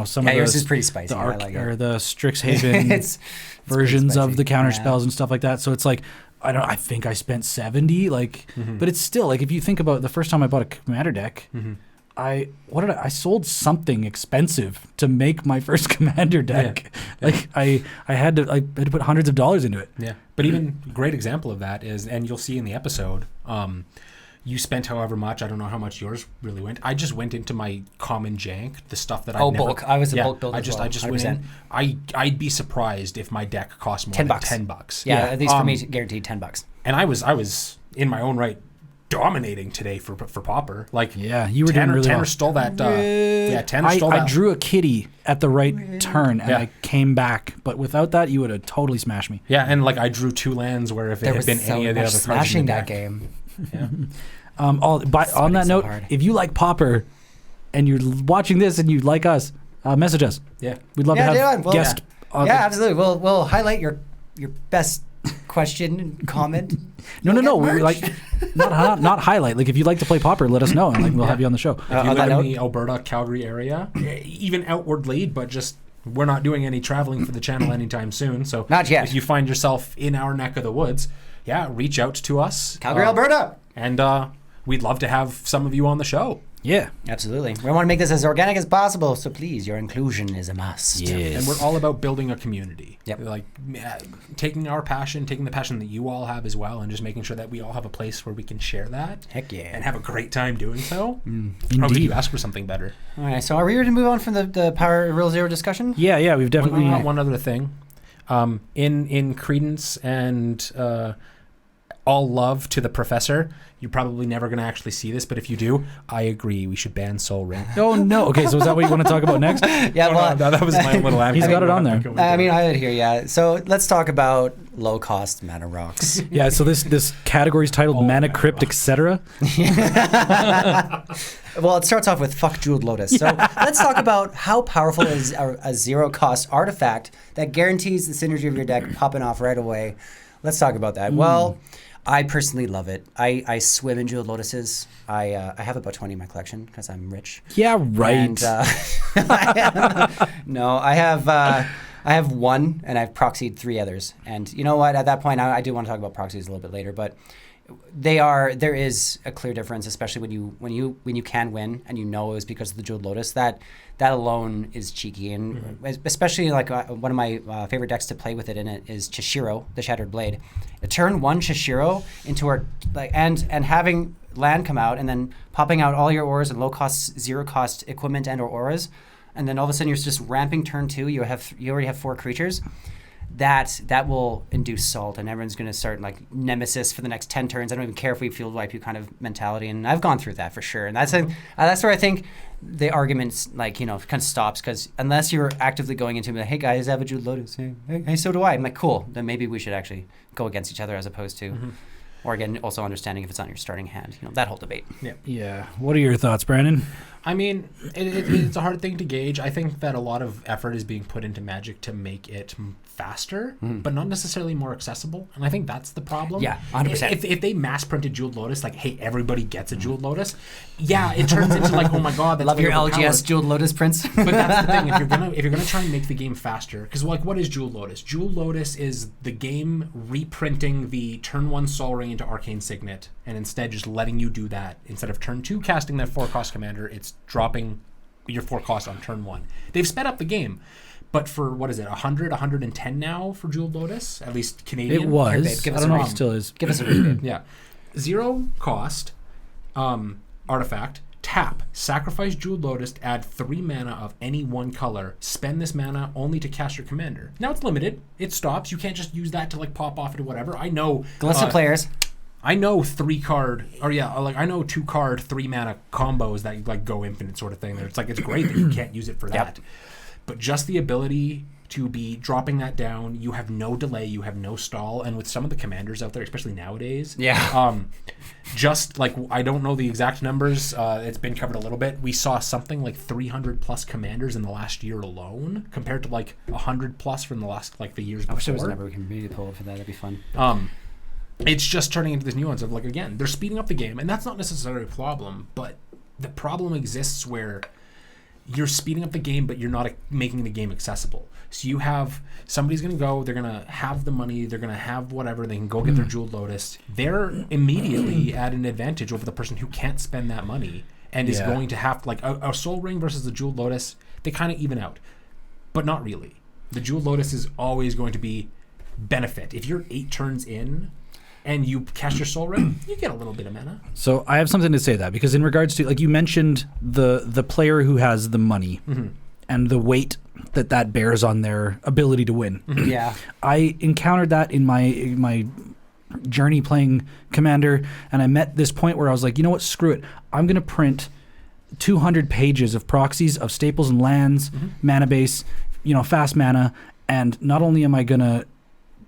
some of yours is pretty spicy. or the Strixhaven versions of the counter spells and stuff like that. So it's like I think I spent $70, but it's still like if you think about the first time I bought a commander deck, I sold something expensive to make my first commander deck. Like I had to put hundreds of dollars into it. Yeah. But even great example of that is, and you'll see in the episode, you spent however much. I don't know how much yours really went. I just went into my common jank, the stuff that I bulk. I was a bulk builder. I just went in. I'd be surprised if my deck cost more than $10. Yeah, at least for me, guaranteed $10. And I was in my own right dominating today for Pauper. Like, yeah, you were doing really Tanner well. stole that. Tanner stole that. I drew a kitty at the right turn, and I came back. But without that, you would have totally smashed me. Yeah, and like I drew 2 lands where if it had been any of the other cards smashing in the that deck, game. Yeah. On that note, if you like Pauper and you're watching this and you like us, message us. Yeah, we'd love to have guests. Yeah, absolutely. We'll highlight your best question and comment. No. We like not highlight. Like if you'd like to play Pauper, let us know, and like we'll have you on the show. If you live in the Alberta, Calgary area, even outwardly, but just we're not doing any traveling for the channel anytime soon. So not yet. If you find yourself in our neck of the woods, reach out to us, Calgary, Alberta, and we'd love to have some of you on the show. Yeah, absolutely. We want to make this as organic as possible, so please, your inclusion is a must. Yes. And we're all about building a community. Yep. Like taking our passion, taking the passion that you all have as well, and just making sure that we all have a place where we can share that. Heck yeah. And have a great time doing so. Indeed. Or would you ask for something better? All right, so are we ready to move on from the Power Real Zero discussion? Yeah, we've definitely... One other thing. In credence and all love to the professor, you're probably never going to actually see this, but if you do, I agree. We should ban Soul Ring. Oh, no. Okay, so is that what you want to talk about next? Yeah, no, that was my little anecdote. He's got it on there. I mean, I had it here, yeah. So let's talk about low-cost mana rocks. Yeah, so this category is titled Mana Crypt, etc. Well, it starts off with fuck Jeweled Lotus. So let's talk about how powerful is a zero-cost artifact that guarantees the synergy of your deck popping off right away. Let's talk about that. Well, I personally love it. I swim in Jeweled Lotuses. I have about 20 in my collection because I'm rich. Yeah, right. And, no, I have one, and I've proxied 3 others. And you know what? At that point, I do want to talk about proxies a little bit later, but there is a clear difference, especially when you can win and you know it was because of the Jeweled Lotus. That alone is cheeky, and especially like one of my favorite decks to play with it in it is Chishiro, the Shattered Blade. A turn 1 Chishiro into our and having land come out and then popping out all your auras and low cost, 0 cost equipment and or auras, and then all of a sudden you're just ramping turn 2. You already have 4 creatures. That will induce salt, and everyone's going to start like Nemesis for the next 10 turns. I don't even care if we field wipe you kind of mentality, and I've gone through that for sure. And that's where I think the arguments kind of stops, because unless you're actively going into hey guys, I have a Jeweled Lotus. Hey, so do I. I'm like, cool. Then maybe we should actually go against each other as opposed to, or again, also understanding if it's on your starting hand. That whole debate. Yeah. What are your thoughts, Brandon? I mean, it's a hard thing to gauge. I think that a lot of effort is being put into Magic to make it faster, but not necessarily more accessible. And I think that's the problem. Yeah, 100%. If they mass printed Jeweled Lotus, like, hey, everybody gets a Jeweled Lotus, it turns into like, oh my god, that's love your overpowered. LGS Jeweled Lotus prints. But that's the thing. If you're gonna try and make the game faster, because like, what is Jeweled Lotus? Jeweled Lotus is the game reprinting the turn 1 Sol Ring into Arcane Signet, and instead just letting you do that. Instead of turn 2 casting that 4-cost commander, it's dropping your 4 cost on turn 1. They've sped up the game, but for what is it, 110 now for Jeweled Lotus, at least Canadian. It was. Babe, give I us don't a know if read. it still is. Give us a read. Yeah, 0 cost artifact. Tap, sacrifice Jeweled Lotus to add 3 mana of any one color. Spend this mana only to cast your commander. Now it's limited. It stops. You can't just use that to like pop off into whatever. I know. List of players. I know 3-card, I know 2-card, 3 mana combos that like go infinite sort of thing. It's like, it's great that you can't use it for that. But just the ability to be dropping that down, you have no delay, you have no stall, and with some of the commanders out there, especially nowadays, just like, I don't know the exact numbers, it's been covered a little bit. We saw something like 300 plus commanders in the last year alone, compared to like 100 plus from the last the years before. I wish there was a number we can really pull up for that. That'd be fun. It's just turning into this nuance of like, again, they're speeding up the game, and that's not necessarily a problem, but the problem exists where you're speeding up the game, but you're not making the game accessible. So you have somebody's going to go, they're going to have the money, they're going to have whatever, they can go get their Jeweled Lotus. They're immediately at an advantage over the person who can't spend that money and is Yeah. going to have like a Soul Ring versus the Jeweled Lotus. They kind of even out, but not really. The Jeweled Lotus is always going to be benefit. If you're 8 turns in and you cast your Soul Ring, you get a little bit of mana. So I have something to say that, because in regards to, like, you mentioned the player who has the money and the weight that bears on their ability to win. Yeah. I encountered that in my journey playing Commander, and I met this point where I was like, you know what, screw it. I'm going to print 200 pages of proxies of staples and lands, mana base, fast mana, and not only am I going to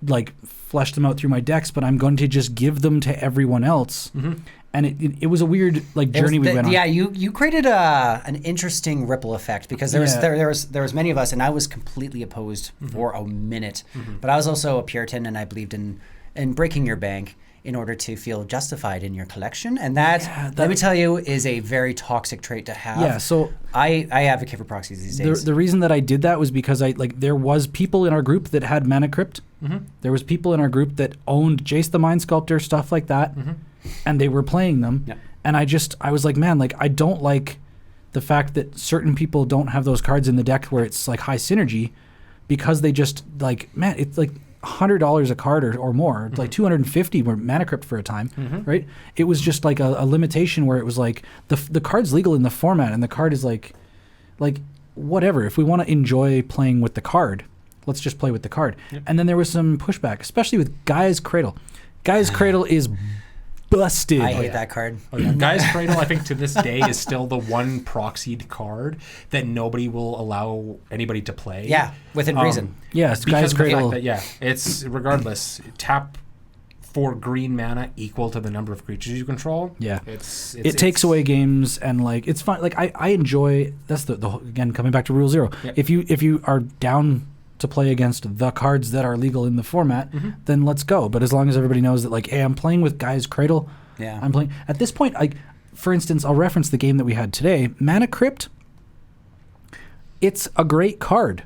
like flesh them out through my decks, but I'm going to just give them to everyone else. And it was a weird like journey we went on. Yeah, you created an interesting ripple effect, because there was many of us, and I was completely opposed for a minute. But I was also a Puritan, and I believed in breaking your bank in order to feel justified in your collection, and that let me tell you, is a very toxic trait to have. Yeah, so I advocate for proxies these days. the reason that I did that was because there was people in our group that had Mana Crypt. There was people in our group that owned Jace the Mind Sculptor, stuff like that, and they were playing them. Yep. And I was like, man, like I don't like the fact that certain people don't have those cards in the deck where it's like high synergy, because they just like, man, it's like $100 a card or more, like 250 were Mana Crypt for a time, right? It was just like a limitation where it was like the card's legal in the format, and the card is like whatever. If we want to enjoy playing with the card, let's just play with the card. Yep. And then there was some pushback, especially with Gaia's Cradle. Gaia's Cradle is busted. I hate that card. Guy's Cradle, I think to this day, is still the one proxied card that nobody will allow anybody to play. Yeah, within reason. Yes, Because Gaia's of the Cradle. fact that, it's regardless, tap for green mana equal to the number of creatures you control. Yeah. It takes away games, and like it's fun. Like I enjoy, that's the again coming back to Rule 0. Yep. If you are down to play against the cards that are legal in the format, then let's go. But as long as everybody knows that, like, hey, I'm playing with Gaia's Cradle. Yeah. I'm playing at this point. Like, for instance, I'll reference the game that we had today, Mana Crypt. It's a great card,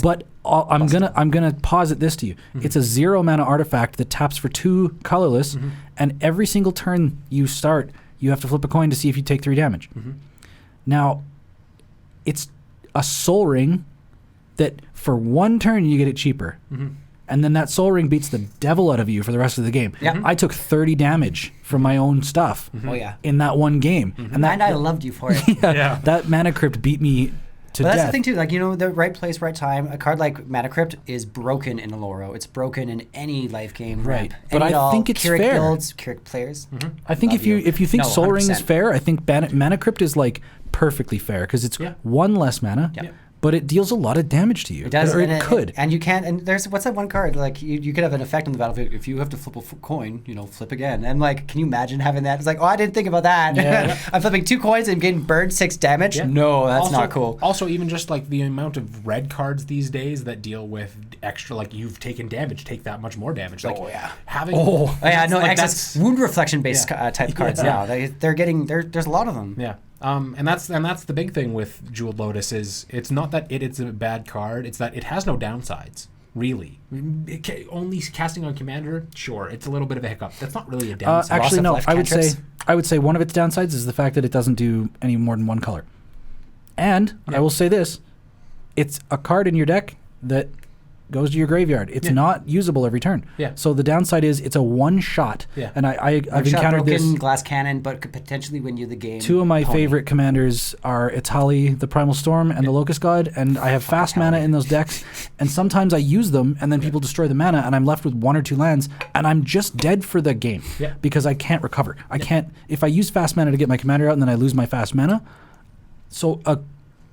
but I'm gonna posit this to you. It's a 0 mana artifact that taps for 2 colorless, and every single turn you start, you have to flip a coin to see if you take 3 damage. Now, it's a Soul Ring that for 1 turn you get it cheaper. And then that Soul Ring beats the devil out of you for the rest of the game. Yep. I took 30 damage from my own stuff in that one game. And I loved you for it. That Mana Crypt beat me to But death. that's the thing too, like, the right place, right time. A card like Mana Crypt is broken in Aloro. It's broken in any life game. Right. Ramp. But I think it's Keurig fair. builds, Keurig players. I think if you think No, Soul Ring is 100%. fair, I think Mana Crypt is like perfectly fair, because it's 1 less mana, but it deals a lot of damage to you. It does, or and it could. and you can't. And there's what's that one card? Like you could have an effect on the battlefield if you have to flip a coin. Flip again. And like, can you imagine having that? It's like, oh, I didn't think about that. Yeah. I'm flipping 2 coins and getting burned 6 damage. Yeah. No, that's Also- not cool. Also, even just like the amount of red cards these days that deal with extra, like you've taken damage, take that much more damage. Like having. Oh yeah, no, like excess wound reflection based type cards now. They're getting there's a lot of them. Yeah. And that's the big thing with Jeweled Lotus is it's not that it's a bad card, it's that it has no downsides, really. Only casting on Commander, sure, it's a little bit of a hiccup. That's not really a downside. Actually, of no. life I would cantrips? say one of its downsides is the fact that it doesn't do any more than 1 color. And I will say this: it's a card in your deck that goes to your graveyard. It's not usable every turn. Yeah. So the downside is it's a 1 shot. Yeah. And I've Shot encountered broken, this. glass cannon, but could potentially win you the game. 2 of my Pony. favorite commanders are Itali, the Primal Storm, and the Locust God, and I have fast mana in those decks, and sometimes I use them, and then people destroy the mana, and I'm left with 1 or 2 lands, and I'm just dead for the game because I can't recover. I can't, if I use fast mana to get my commander out, and then I lose my fast mana. So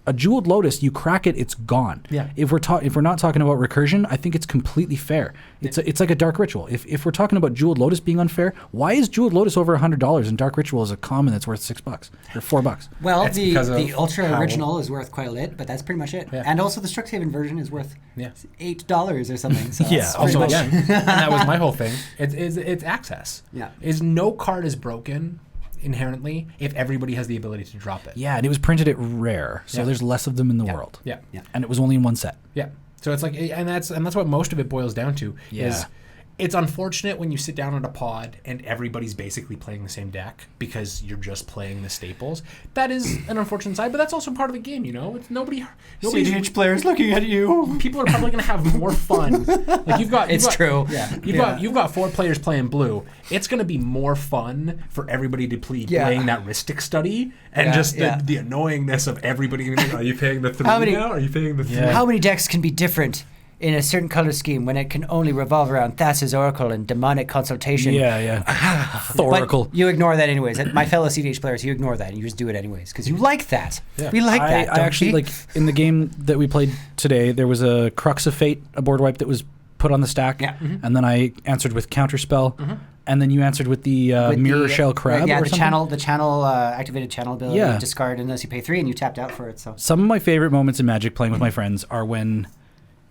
a Jeweled Lotus, you crack it, it's gone. Yeah. If we're not talking about recursion, I think it's completely fair. It's like a Dark Ritual. If we're talking about Jeweled Lotus being unfair, why is Jeweled Lotus over $100 and Dark Ritual is a common that's worth $6 or $4? Well, That's the because of Ultra how- original is worth quite a bit, but that's pretty much it. Yeah. And also the Strixhaven version is worth $8 or something. So Yeah, that's Also, pretty much- again, and that was my whole thing. It's access. Yeah. Is no card is broken inherently if everybody has the ability to drop it. Yeah, and it was printed at rare, so there's less of them in the world. Yeah. Yeah. And it was only in 1 set. Yeah. So it's like, and that's what most of it boils down to is It's unfortunate when you sit down at a pod and everybody's basically playing the same deck because you're just playing the staples. That is an unfortunate side, but that's also part of the game, you know? It's nobody's CDH players looking at you. People are probably going to have more fun. Like It's true. Yeah. You've got 4 players playing blue. It's going to be more fun for everybody to play playing that Ristic study and the annoyingness of everybody. Are you paying the 3 now? Are you paying the 3? How many decks can be different in a certain color scheme when it can only revolve around Thassa's Oracle and Demonic Consultation? Oracle. But you ignore that anyways. My fellow CDH players, you ignore that and you just do it anyways because you like that. Yeah. We like that. I actually like in the game that we played today. There was a Crux of Fate, a board wipe that was put on the stack, and then I answered with Counterspell. And then you answered with the Mirror Shell Crab. Yeah, or the channel activated channel ability. You discard unless you pay 3, and you tapped out for it. So some of my favorite moments in Magic playing with my friends are when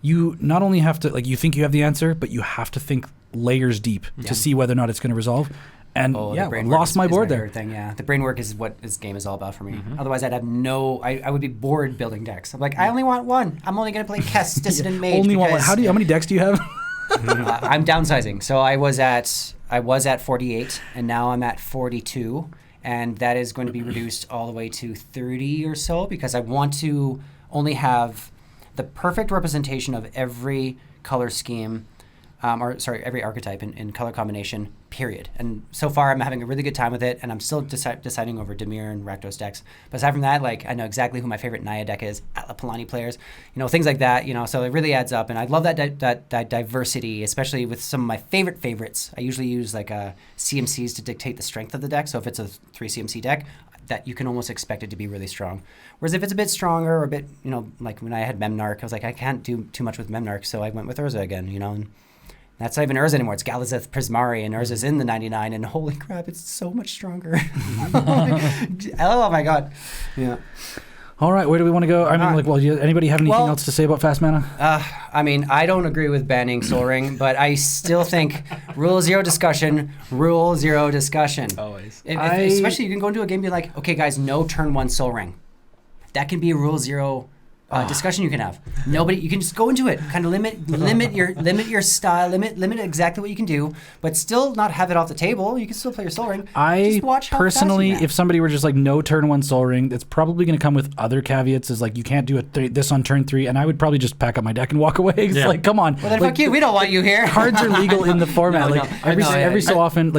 you not only have to you think you have the answer, but you have to think layers deep to see whether or not it's going to resolve. And lost my board there. The brain work is what this game is all about for me. Otherwise, I'd have I would be bored building decks. I'm like, I only want one. I'm only going to play Kess, Dissident Mage. Only one. How many decks do you have? I'm downsizing. So I was at 48, and now I'm at 42, and that is going to be reduced all the way to 30 or so because I want to only have the perfect representation of every color scheme, every archetype in color combination, period. And so far, I'm having a really good time with it, and I'm still deciding over Dimir and Rakdos decks. But aside from that, I know exactly who my favorite Naya deck is, Atla Palani players, things like that, so it really adds up. And I love that diversity, especially with some of my favorites. I usually use CMCs to dictate the strength of the deck. So if it's a 3 CMC deck, that you can almost expect it to be really strong. Whereas if it's a bit stronger or a bit, like when I had Memnarch, I was like, I can't do too much with Memnarch, so I went with Urza again, and that's not even Urza anymore. It's Galazeth Prismari, and Urza's in the 99, and holy crap, it's so much stronger. Oh my god. Yeah. All right, where do we want to go? I mean, anybody have anything else to say about fast mana? I don't agree with banning Soul Ring, but I still think rule zero discussion. Always. Especially you can go into a game and be like, okay, guys, no turn 1 Soul Ring. That can be a rule zero discussion you can have. You can just go into it, kind of limit your style, limit exactly what you can do, but still not have it off the table. You can still play your Soul Ring. I personally, if somebody were just like no turn 1 Soul Ring, that's probably going to come with other caveats, is like you can't do this on turn 3, and I would probably just pack up my deck and walk away. It's like, come on. Well, then fuck you. We don't want you here. Cards are legal in the format. Every so often,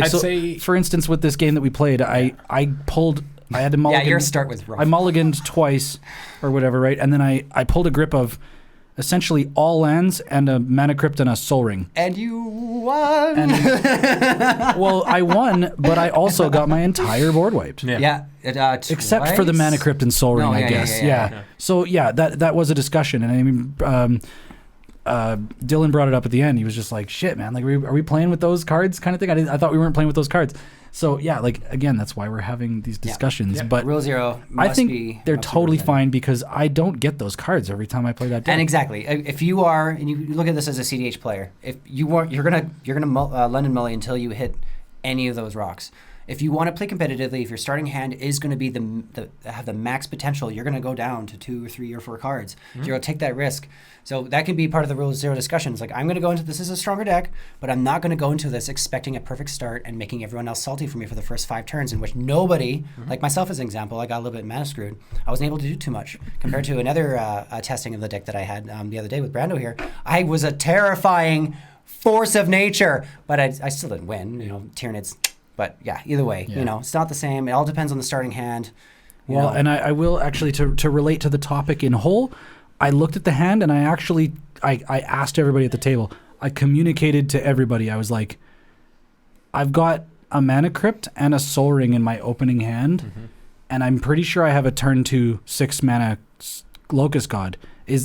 for instance, with this game that we played, I had to mulligan. Yeah, your start was rough. I mulliganed twice or whatever, right? And then I pulled a grip of essentially all lands and a Mana Crypt and a Soul Ring. And you won! Well, I won, but I also got my entire board wiped. Yeah. Except for the Mana Crypt and Soul Ring, I guess. Yeah. So, that was a discussion. And I mean, Dylan brought it up at the end. He was just like, shit, man, like, are we playing with those cards kind of thing? I thought we weren't playing with those cards. So, again, that's why we're having these discussions. Yeah. But Rule Zero I think they're totally fine because I don't get those cards every time I play that deck. And exactly. If you are, and you look at this as a CDH player, if you are, you're gonna London Mully until you hit any of those rocks. If you want to play competitively, if your starting hand is going to be have the max potential, you're going to go down to 2 or 3 or 4 cards. You're going to take that risk. So that can be part of the Rule Zero discussions. Like, I'm going to go into this as a stronger deck, but I'm not going to go into this expecting a perfect start and making everyone else salty for me for the first 5 turns, in which nobody, like myself as an example, I got a little bit mana screwed. I wasn't able to do too much compared to another testing of the deck that I had the other day with Brando here. I was a terrifying force of nature, but I still didn't win. Tyranids. But either way, it's not the same. It all depends on the starting hand. Well, and I will actually, to relate to the topic in whole, I looked at the hand and I actually, I asked everybody at the table. I communicated to everybody. I was like, I've got a Mana Crypt and a Soul Ring in my opening hand, and I'm pretty sure I have a turn 2 6 mana Locust God.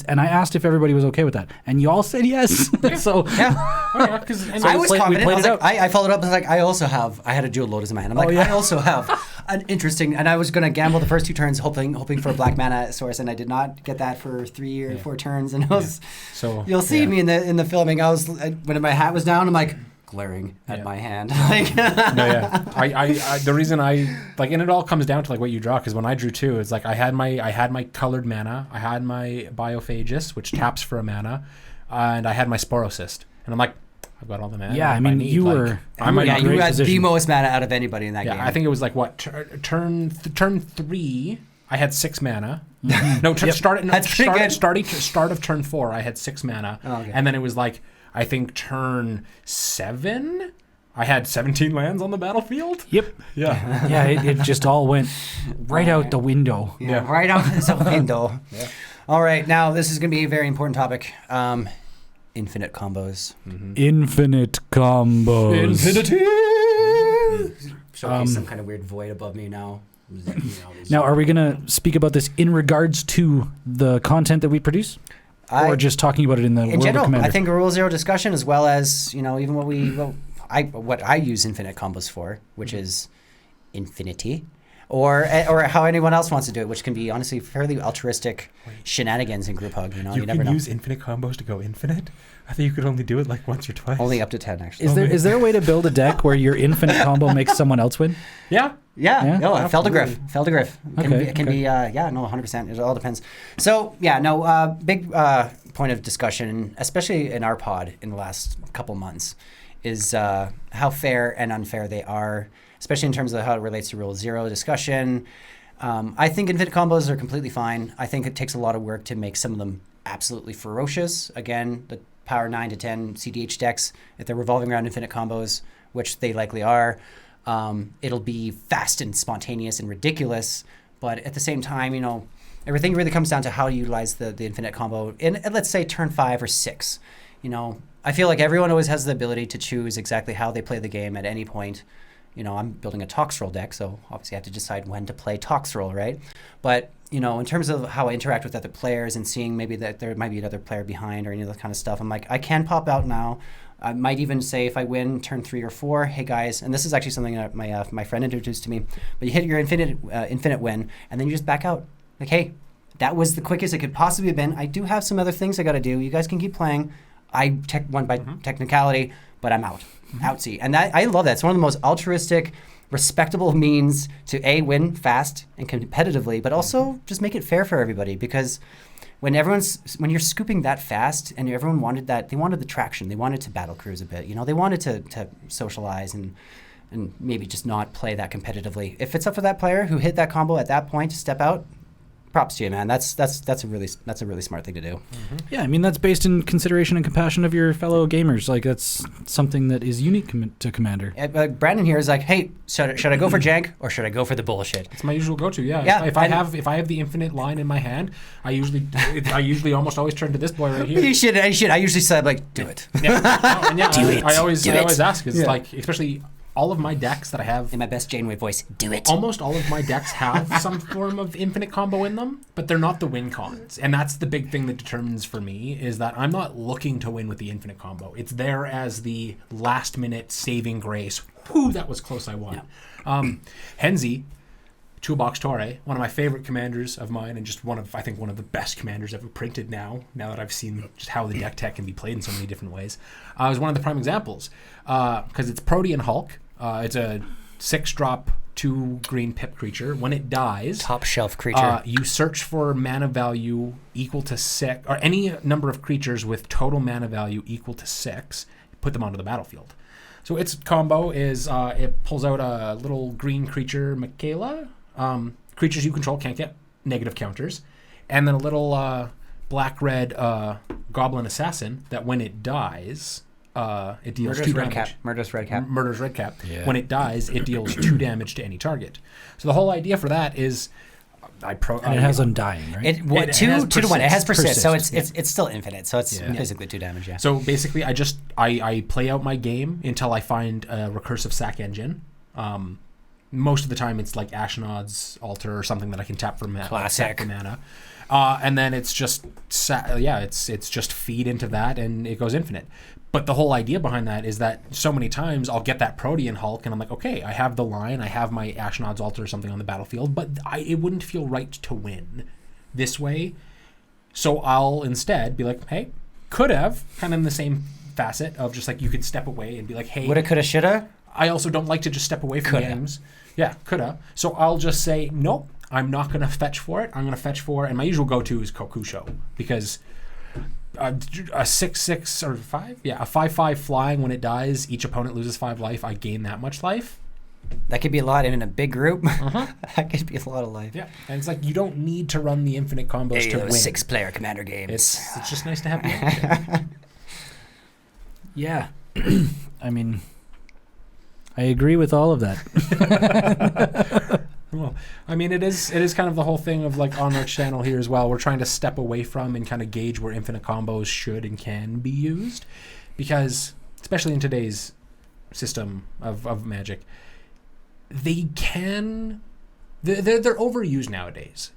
And I asked if everybody was okay with that, and you all said yes. So I was confident. I followed up. I was like, I had a Jewel Lotus in my hand. I'm like, I also have an interesting, and I was going to gamble the first 2 turns, hoping for a black mana source, and I did not get that for 3 or 4 turns. And so you'll see me in the filming. When my hat was down, I'm like glaring at my hand. The reason and it all comes down to what you draw, because when I drew 2, it's like I had my colored mana, I had my Biophagus, which taps for a mana, and I had my Sporocyst, and I'm like, I've got all the mana. Yeah, I mean, you were. I might not you great had the position. most mana out of anybody in that game. I think it was like what turn 3. I had 6 mana. No, start of turn 4. I had 6 mana, and then it was like I think turn 7. I had 17 lands on the battlefield. Yep. Yeah. Yeah, it just all went right out the window. Yeah, right out the window. Yeah. All right, now this is going to be a very important topic. Infinite combos. Infinite combos. Infinity. Showcase some kind of weird void above me now. Now, are we going to speak about this in regards to the content that we produce? Or just talking about it in the world general, of Commander? I think a Rule Zero discussion, as well as, even what I use infinite combos for, which is infinity, or how anyone else wants to do it, which can be honestly fairly altruistic shenanigans in group hug. You never can know. use infinite combos to go infinite. I think you could only do it like once or twice. Only up to 10, actually. Is there a way to build a deck where your infinite combo makes someone else win? Yeah. Yeah? No, Feldergriff. It can be 100%. It all depends. So, big point of discussion, especially in our pod in the last couple months, is how fair and unfair they are, especially in terms of how it relates to Rule Zero discussion. I think infinite combos are completely fine. I think it takes a lot of work to make some of them absolutely ferocious. Again, the power 9 to 10 CDH decks, if they're revolving around infinite combos, which they likely are, it'll be fast and spontaneous and ridiculous. But at the same time, everything really comes down to how you utilize the infinite combo in, let's say, turn 5 or 6. I feel like everyone always has the ability to choose exactly how they play the game at any point. I'm building a Toxrill deck, so obviously I have to decide when to play Toxrill, right? But, in terms of how I interact with other players and seeing maybe that there might be another player behind or any of that kind of stuff, I'm like, I can pop out now. I might even say if I win turn 3 or 4, hey guys, and this is actually something that my friend introduced to me, but you hit your infinite win, and then you just back out. Like, hey, that was the quickest it could possibly have been. I do have some other things I got to do. You guys can keep playing. I won by technicality, but I'm out. Outsy. And I love that. It's one of the most altruistic, respectable means to win fast and competitively, but also just make it fair for everybody. Because when you're scooping that fast and everyone wanted that, they wanted the traction. They wanted to battle cruise a bit. They wanted to socialize and maybe just not play that competitively. If it's up for that player who hit that combo at that point to step out, props to you, man. That's a really smart thing to do. Yeah, I mean, that's based in consideration and compassion of your fellow gamers. Like, that's something that is unique to Commander. Brandon here is like, hey, should I go for jank or should I go for the bullshit? It's my usual go-to. Yeah. If I have the infinite line in my hand, I usually almost always turn to this boy right here. You should. I usually say like, do it. Yeah. Do it. I always ask is like, especially all of my decks that I have in my best Janeway voice, do it. Almost all of my decks have some form of infinite combo in them, but they're not the win cons. And that's the big thing that determines for me is that I'm not looking to win with the infinite combo. It's there as the last minute saving grace. Whew, that was close, I won. Yeah. Henzi, Toolbox Torre, one of my favorite commanders of mine, and just one of the best commanders ever printed now that I've seen just how the deck tech can be played in so many different ways, is one of the prime examples. Because it's Protean Hulk. It's a 6-drop 2 green pip creature. When it dies, top shelf creature. You search for mana value equal to 6, or any number of creatures with total mana value equal to 6. Put them onto the battlefield. So its combo is it pulls out a little green creature, Michaela. Creatures you control can't get negative counters, and then a little black-red goblin assassin that when it dies. It deals 2 damage. Murderous Redcap. Murderous Redcap. Yeah. When it dies, it deals 2 damage to any target. So the whole idea for that is, it has Undying, right? It 2 to 1. It has persist, so it's still infinite. So it's basically 2 damage. Yeah. So basically, I play out my game until I find a recursive sack engine. Most of the time, it's like Ashnod's Altar or something that I can tap for classic mana. And then it's just it's just feed into that and it goes infinite. But the whole idea behind that is that so many times I'll get that Protean Hulk and I'm like, okay, I have the line, I have my Ashnod's Altar or something on the battlefield, but it wouldn't feel right to win this way. So I'll instead be like, hey, could have, kind of in the same facet of just like you could step away and be like, hey. Woulda, coulda, shoulda? I also don't like to just step away from games. Yeah, coulda. So I'll just say, nope, I'm not going to fetch for it. I'm going to fetch for, and my usual go-to is Kokusho, because a 6/6 or 5? Yeah, a 5/5 flying. When it dies, each opponent loses 5 life. I gain that much life. That could be a lot in a big group. That could be a lot of life. Yeah, and it's like you don't need to run the infinite combos to win. 6-player commander games. It's just nice to have the option. Yeah. I mean, I agree with all of that. Well, I mean, it is kind of the whole thing of like on our channel here as well. We're trying to step away from and kind of gauge where infinite combos should and can be used, because especially in today's system of Magic, they're overused nowadays.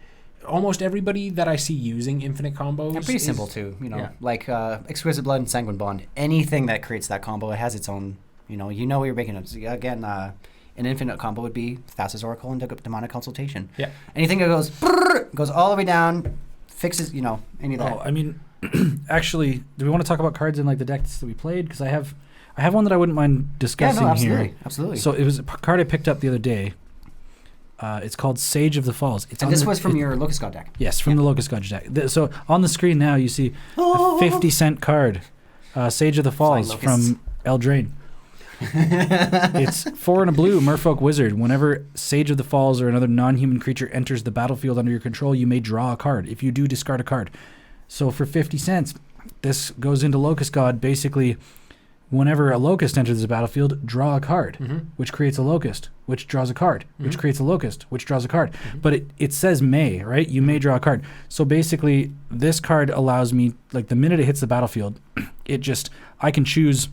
Almost everybody that I see using infinite combos, They're pretty simple too. Like Exquisite Blood and Sanguine Bond. Anything that creates that combo, it has its own. What you're making it. Again, an infinite combo would be Thassa's Oracle and Demonic Consultation. Yeah. Anything that goes all the way down, fixes. Any of that. Oh, I mean, actually, do we want to talk about cards in like the decks that we played? Because I have one that I wouldn't mind discussing here. Absolutely. So it was a card I picked up the other day. It's called Sage of the Falls. And this was from your Locust God deck. Yes, from the Locust God deck. So on the screen now you see a 50-cent card, Sage of the Falls from Eldraine. It's 4 and a blue, Merfolk Wizard. Whenever Sage of the Falls or another non-human creature enters the battlefield under your control, you may draw a card. If you do, discard a card. So for 50 cents, this goes into Locust God. Basically, whenever a locust enters the battlefield, draw a card, which creates a locust, which draws a card, which creates a locust, which draws a card. But it says may, right? You may draw a card. So basically, this card allows me, like the minute it hits the battlefield, I can choose,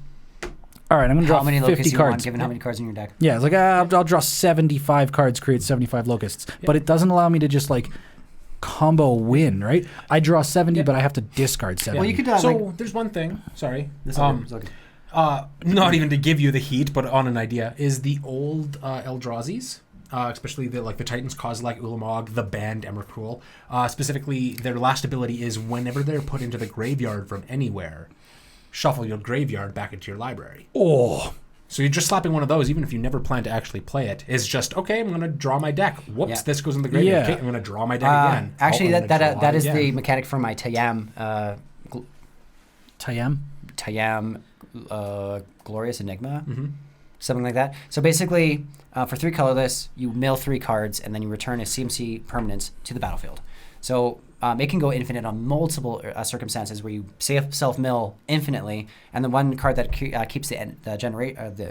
all right, I'm going to draw 50 cards. Given how many cards in your deck. Yeah, it's like, I'll draw 75 cards, create 75 locusts. Yeah. But it doesn't allow me to just like combo win, right? I draw 70, but I have to discard 70. Well, you could there's one thing, sorry. Okay. Not even to give you the heat, but on an idea, is the old Eldrazi's, especially the Titans, Kozilek, Ulamog, the band Emrakul. Specifically, their last ability is whenever they're put into the graveyard from anywhere, shuffle your graveyard back into your library. Oh. So you're just slapping one of those, even if you never plan to actually play it, is just, okay, I'm going to draw my deck. Whoops, this goes in the graveyard. Okay, I'm going to draw my deck again. Actually, that is the mechanic for my Tayam. Tayam. Glorious Enigma, something like that. So basically, for 3 colorless, you mill 3 cards, and then you return a CMC permanent to the battlefield. So it can go infinite on multiple circumstances where you self-mill infinitely, and the one card that keeps the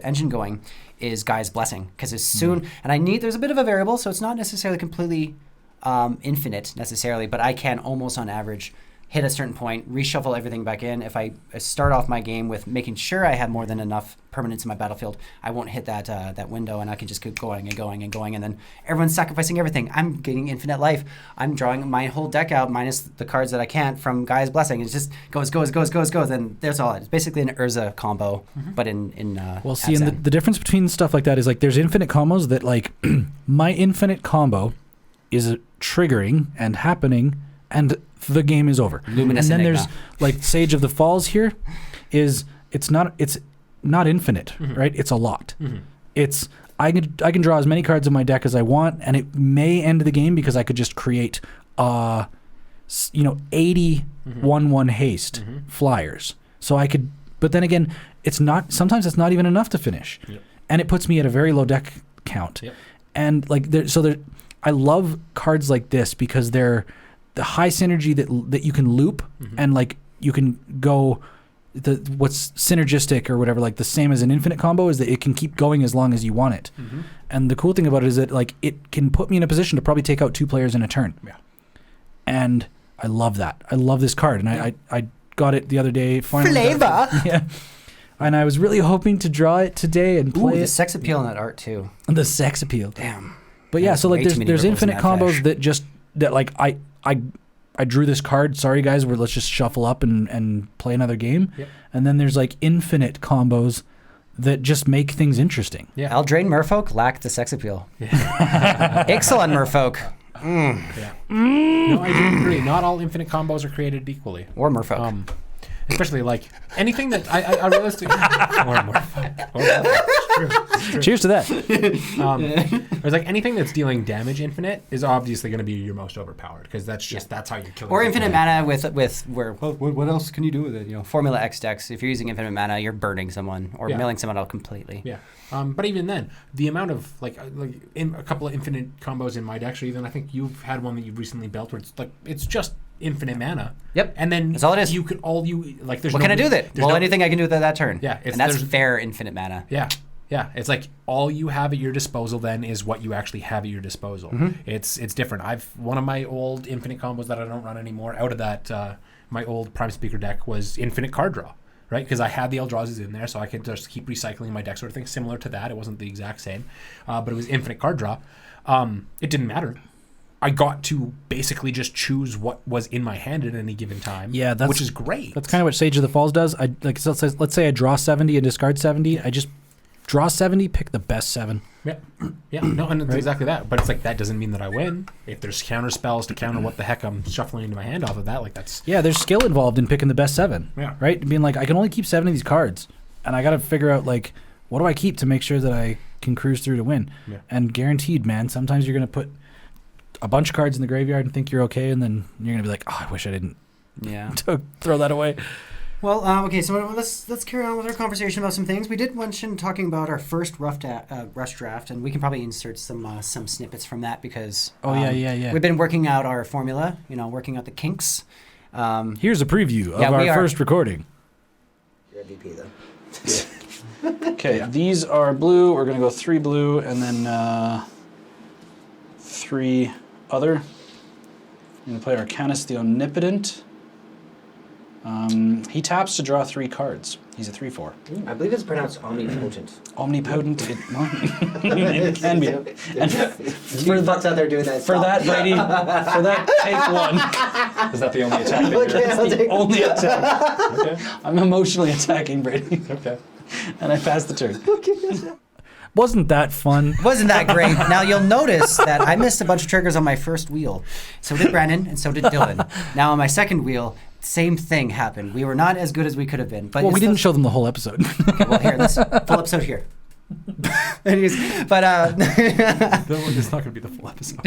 engine going is Gaia's Blessing, because as soon there's a bit of a variable, so it's not necessarily completely infinite necessarily, but I can almost on average hit a certain point, reshuffle everything back in. If I start off my game with making sure I have more than enough permanents in my battlefield, I won't hit that window, and I can just keep going and going and going, and then everyone's sacrificing everything. I'm getting infinite life. I'm drawing my whole deck out minus the cards that I can't from Gaia's Blessing. It just goes, and there's all. It's basically an Urza combo, but in well, see, and the difference between stuff like that is like there's infinite combos that like my infinite combo is triggering and happening, and the game is over. Luminous and then Enigma. There's like Sage of the Falls here it's not infinite, right? It's a lot. It's I can draw as many cards in my deck as I want, and it may end the game because I could just create 80 1/1 haste flyers. So I could, but then again, sometimes it's not even enough to finish. Yep. And it puts me at a very low deck count. Yep. And like I love cards like this because they're the high synergy that you can loop, and like you can go what's synergistic or whatever, like the same as an infinite combo is that it can keep going as long as you want it. And the cool thing about it is that like it can put me in a position to probably take out 2 players in a turn. Yeah. And I love that. I love this card, and I got it the other day. Finally Flavor. Yeah. And I was really hoping to draw it today and play the it. sex appeal in that art too. The sex appeal. Damn. But yeah, so like there's infinite combos fish. that like I drew this card. Sorry guys, let's just shuffle up and play another game. Yep. And then there's like infinite combos that just make things interesting. Yeah. Eldraine Merfolk lacked the sex appeal. Yeah. Ixalan Merfolk. Yeah. No, I do agree. Not all infinite combos are created equally. Or Merfolk. Especially like anything that I realistically or Merfolk. Cheers to that. It's like anything that's dealing damage infinite is obviously going to be your most overpowered because that's how you're killing. Or infinite mana with where what else can you do with it? Formula X decks. If you're using infinite mana, you're burning someone or milling someone out completely. Yeah. But even then, the amount of like in a couple of infinite combos in my deck, or even I think you've had one that you've recently built where it's just infinite mana. Yep. And then that's all it is. You could there's what can I do with it? Well, anything I can do with that turn. Yeah. And that's fair infinite mana. Yeah. Yeah, it's like all you have at your disposal then is what you actually have at your disposal. Mm-hmm. It's different. One of my old infinite combos that I don't run anymore out of that my old Prime Speaker deck was infinite card draw, right? Because I had the Eldrazi's in there, so I could just keep recycling my deck sort of thing, similar to that. It wasn't the exact same, but it was infinite card draw. It didn't matter. I got to basically just choose what was in my hand at any given time. Yeah, which is great. That's kind of what Sage of the Falls does. Let's say I draw 70 and discard 70. I just draw 70, pick the best 7. Yeah. No, and it's exactly that. But it's like that doesn't mean that I win. If there's counter spells to counter what the heck I'm shuffling into my hand off of that, like that's there's skill involved in picking the best 7. Yeah. Right? Being like, I can only keep 7 of these cards, and I got to figure out like, what do I keep to make sure that I can cruise through to win? Yeah. And guaranteed, man, sometimes you're gonna put a bunch of cards in the graveyard and think you're okay, and then you're gonna be like, oh, I wish I didn't. Yeah. Throw that away. Well, okay, so let's carry on with our conversation about some things. We did mention talking about our first rush draft, and we can probably insert some snippets from that because we've been working out our formula, working out the kinks. Here's a preview of our first recording. You're MVP though. Okay, these are blue. We're gonna go 3 blue and then 3 other. We're gonna play Arcanus the Omnipotent. He taps to draw 3 cards. He's a 3/4. I believe it's pronounced omnipotent. Omnipotent. It can be. And for fucks out there doing that. For that, Brady. For that, take 1. Is that the only attack? That's the only attack. Okay. I'm emotionally attacking Brady. Okay. And I pass the turn. Wasn't that fun? Wasn't that great? Now you'll notice that I missed a bunch of triggers on my first wheel. So did Brandon, and so did Dylan. Now on my second wheel, same thing happened. We were not as good as we could have been. But we didn't show them the whole episode. Okay, well, here, let's full episode here. Anyways, but it's not going to be the full episode.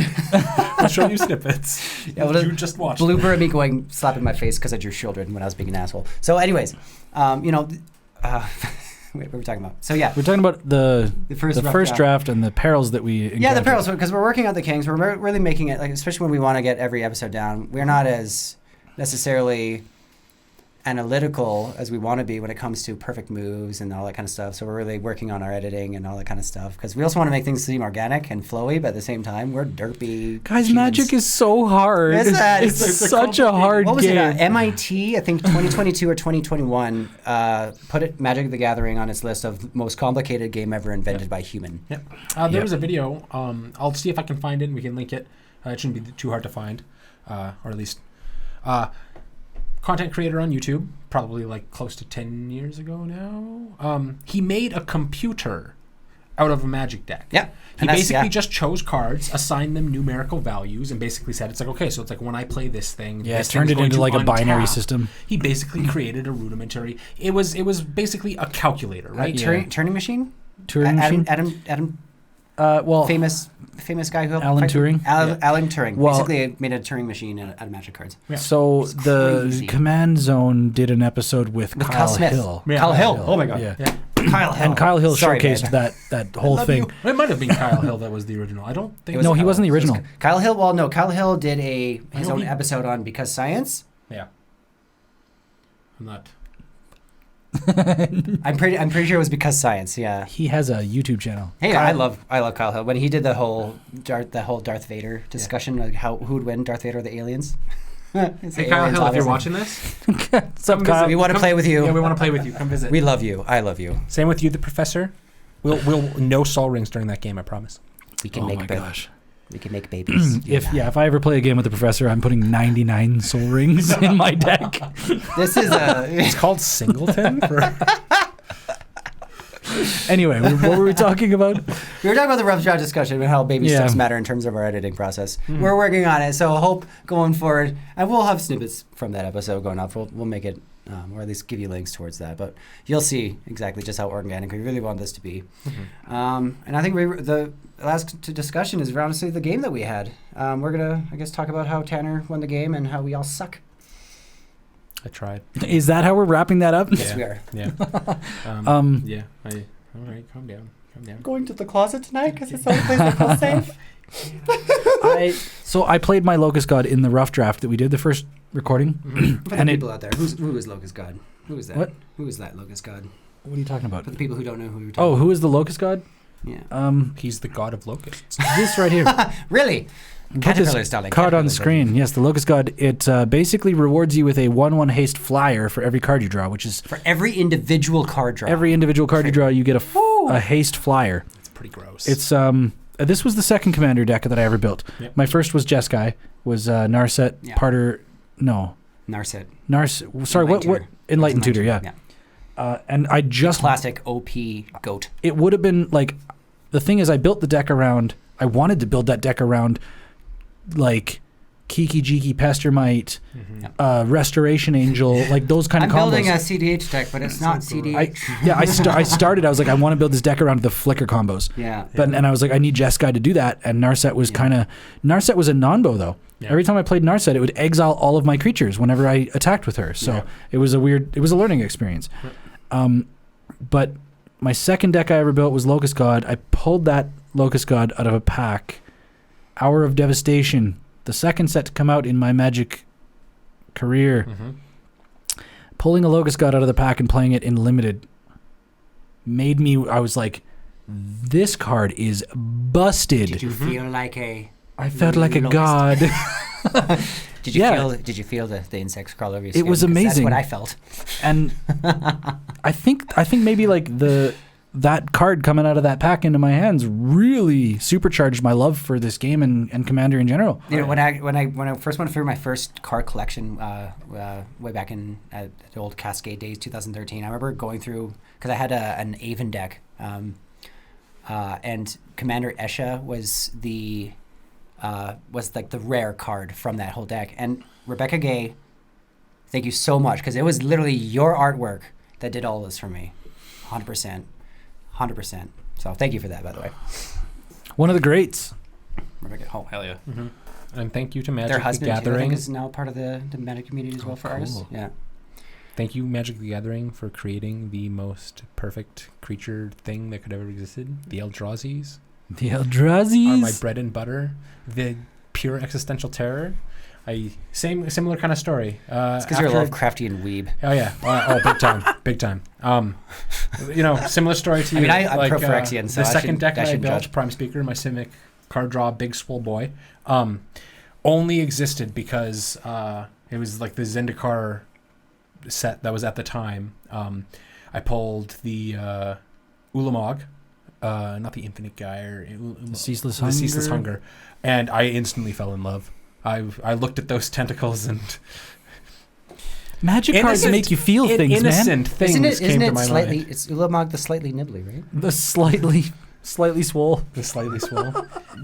I'll show you snippets. Yeah, you just watched. Blooper of me slapping my face because I drew children when I was being an asshole. So, anyways, wait, what were we talking about? So yeah, we're talking about the first draft and the perils that we encountered. Yeah, the perils, because we're working out the kinks. We're really making it, like, especially when we want to get every episode down. We're not as necessarily analytical as we want to be when it comes to perfect moves and all that kind of stuff. So we're really working on our editing and all that kind of stuff because we also want to make things seem organic and flowy, but at the same time, we're derpy. Guys, humans. Magic is so hard. It's such a hard game. What was it? MIT, I think 2022 or 2021, put Magic the Gathering on its list of most complicated game ever invented by human. Yep. There was a video. I'll see if I can find it and we can link it. It shouldn't be too hard to find, or at least... content creator on YouTube, probably like close to 10 years ago now. He made a computer out of a Magic deck. Yeah. He basically just chose cards, assigned them numerical values, and basically said, it's like, okay, so it's like when I play this thing, it turned it into like a binary system. He basically created a rudimentary, it was basically a calculator, right? Turing machine? Turing machine? Adam famous guy who helped Alan Turing. Alan Turing. Basically made a Turing machine out of Magic cards. Yeah. So the Command Zone did an episode with Kyle Hill. Yeah. Kyle Hill. Oh my god. Yeah. Kyle Hill. And Kyle Hill showcased that whole thing. It might have been Kyle Hill that was the original. I don't think. No, he wasn't the original. Kyle Hill. Well, no. Kyle Hill did his own episode on Because Science. Yeah. I'm not. I'm pretty sure it was Because Science. Yeah. He has a YouTube channel. Hey, I love Kyle Hill when he did the whole Darth Vader discussion, like who would win, Darth Vader or the aliens. Hey Kyle Hill, if you're watching this, what's up, Kyle? We want to play with you. Yeah, we want to play with you. Come visit. We love you. I love you. Same with you, the Professor. We'll no Sol Rings during that game. I promise. We can make. Gosh. We can make babies. If I ever play a game with the Professor, I'm putting 99 Soul Rings in my deck. This is it's called Singleton. Anyway, what were we talking about? We were talking about the rough draft discussion about how baby steps matter in terms of our editing process. Mm-hmm. We're working on it, so I hope going forward, and we'll have snippets from that episode going off. We'll make it or at least give you links towards that. But you'll see exactly just how organic we really want this to be. And I think the last discussion is honestly the game that we had. We're gonna, I guess, talk about how Tanner won the game and how we all suck. I tried. Is that how we're wrapping that up? Yes, we are. Yeah. Yeah. All right. Calm down. Going to the closet tonight because it's the only place I feel safe. So I played my Locust God in the rough draft that we did the first recording. For the people out there, who is Locust God? Who is that? What? Who is that Locust God? What are you talking about? For the people who don't know who you're talking about. Who is the Locust God? Yeah. He's the god of locusts. This right here. Really? Put this card on the screen. Yes, the Locust God. It basically rewards you with a 1/1 haste flyer for every card you draw, which is for every individual card draw. Every individual card you draw, you get a haste flyer. It's pretty gross. It's this was the second commander deck that I ever built. Yep. My first was Jeskai, was Narset, Parter, no. Narset. Sorry, what? Enlightened Tutor, yeah. And I just... Classic OP goat. It would have been, like... The thing is, I built the deck around... I wanted to build that deck around, like, Kiki Jiki Pestermite, Restoration Angel, like those kind of combos. I'm building a CDH deck, but it's not CDH. I started, I was like, I want to build this deck around the flicker combos. Yeah. And I was like, I need Jeskai to do that. And Narset was Narset was a non-bow, though. Yeah. Every time I played Narset, it would exile all of my creatures whenever I attacked with her. So it was a learning experience. But my second deck I ever built was Locust God. I pulled that Locust God out of a pack. Hour of Devastation, the second set to come out in my Magic career. Pulling a Locust God out of the pack and playing it in limited made me, I was like, this card is busted. Did you feel like I felt like a god. Did you feel the insects crawl over your skin? It was amazing. That's what I felt. And I think maybe like that card coming out of that pack into my hands really supercharged my love for this game and Commander in general. You know, when I first went through my first card collection way back in the old Cascade days, 2013, I remember going through because I had an Aven deck, and Commander Esha was like the rare card from that whole deck. And Rebecca Gay, thank you so much because it was literally your artwork that did all this for me, 100%. So thank you for that, by the way. One of the greats. Rebecca, oh hell yeah! And thank you to Magic Their the husband Gathering. I think is now part of the Magic community as well for artists. Yeah. Thank you, Magic the Gathering, for creating the most perfect creature thing that could ever existed. The Eldrazzis. The Eldrazzis are my bread and butter. The pure existential terror. Similar kind of story. It's because you're a Lovecraftian weeb. Oh yeah, big time. Similar story to you. I mean, I prefer Phyrexian. So the second deck I built, Prime Speaker, my Simic card draw, big swole boy, only existed because it was like the Zendikar set that was at the time. I pulled the Ulamog, not the Infinite Guy, or the Ceaseless Hunger, and I instantly fell in love. I looked at those tentacles and Magic cards make you feel things, man. Innocent things came to my mind. It's Ulamog the slightly nibbly, right? The slightly swole. The slightly swole.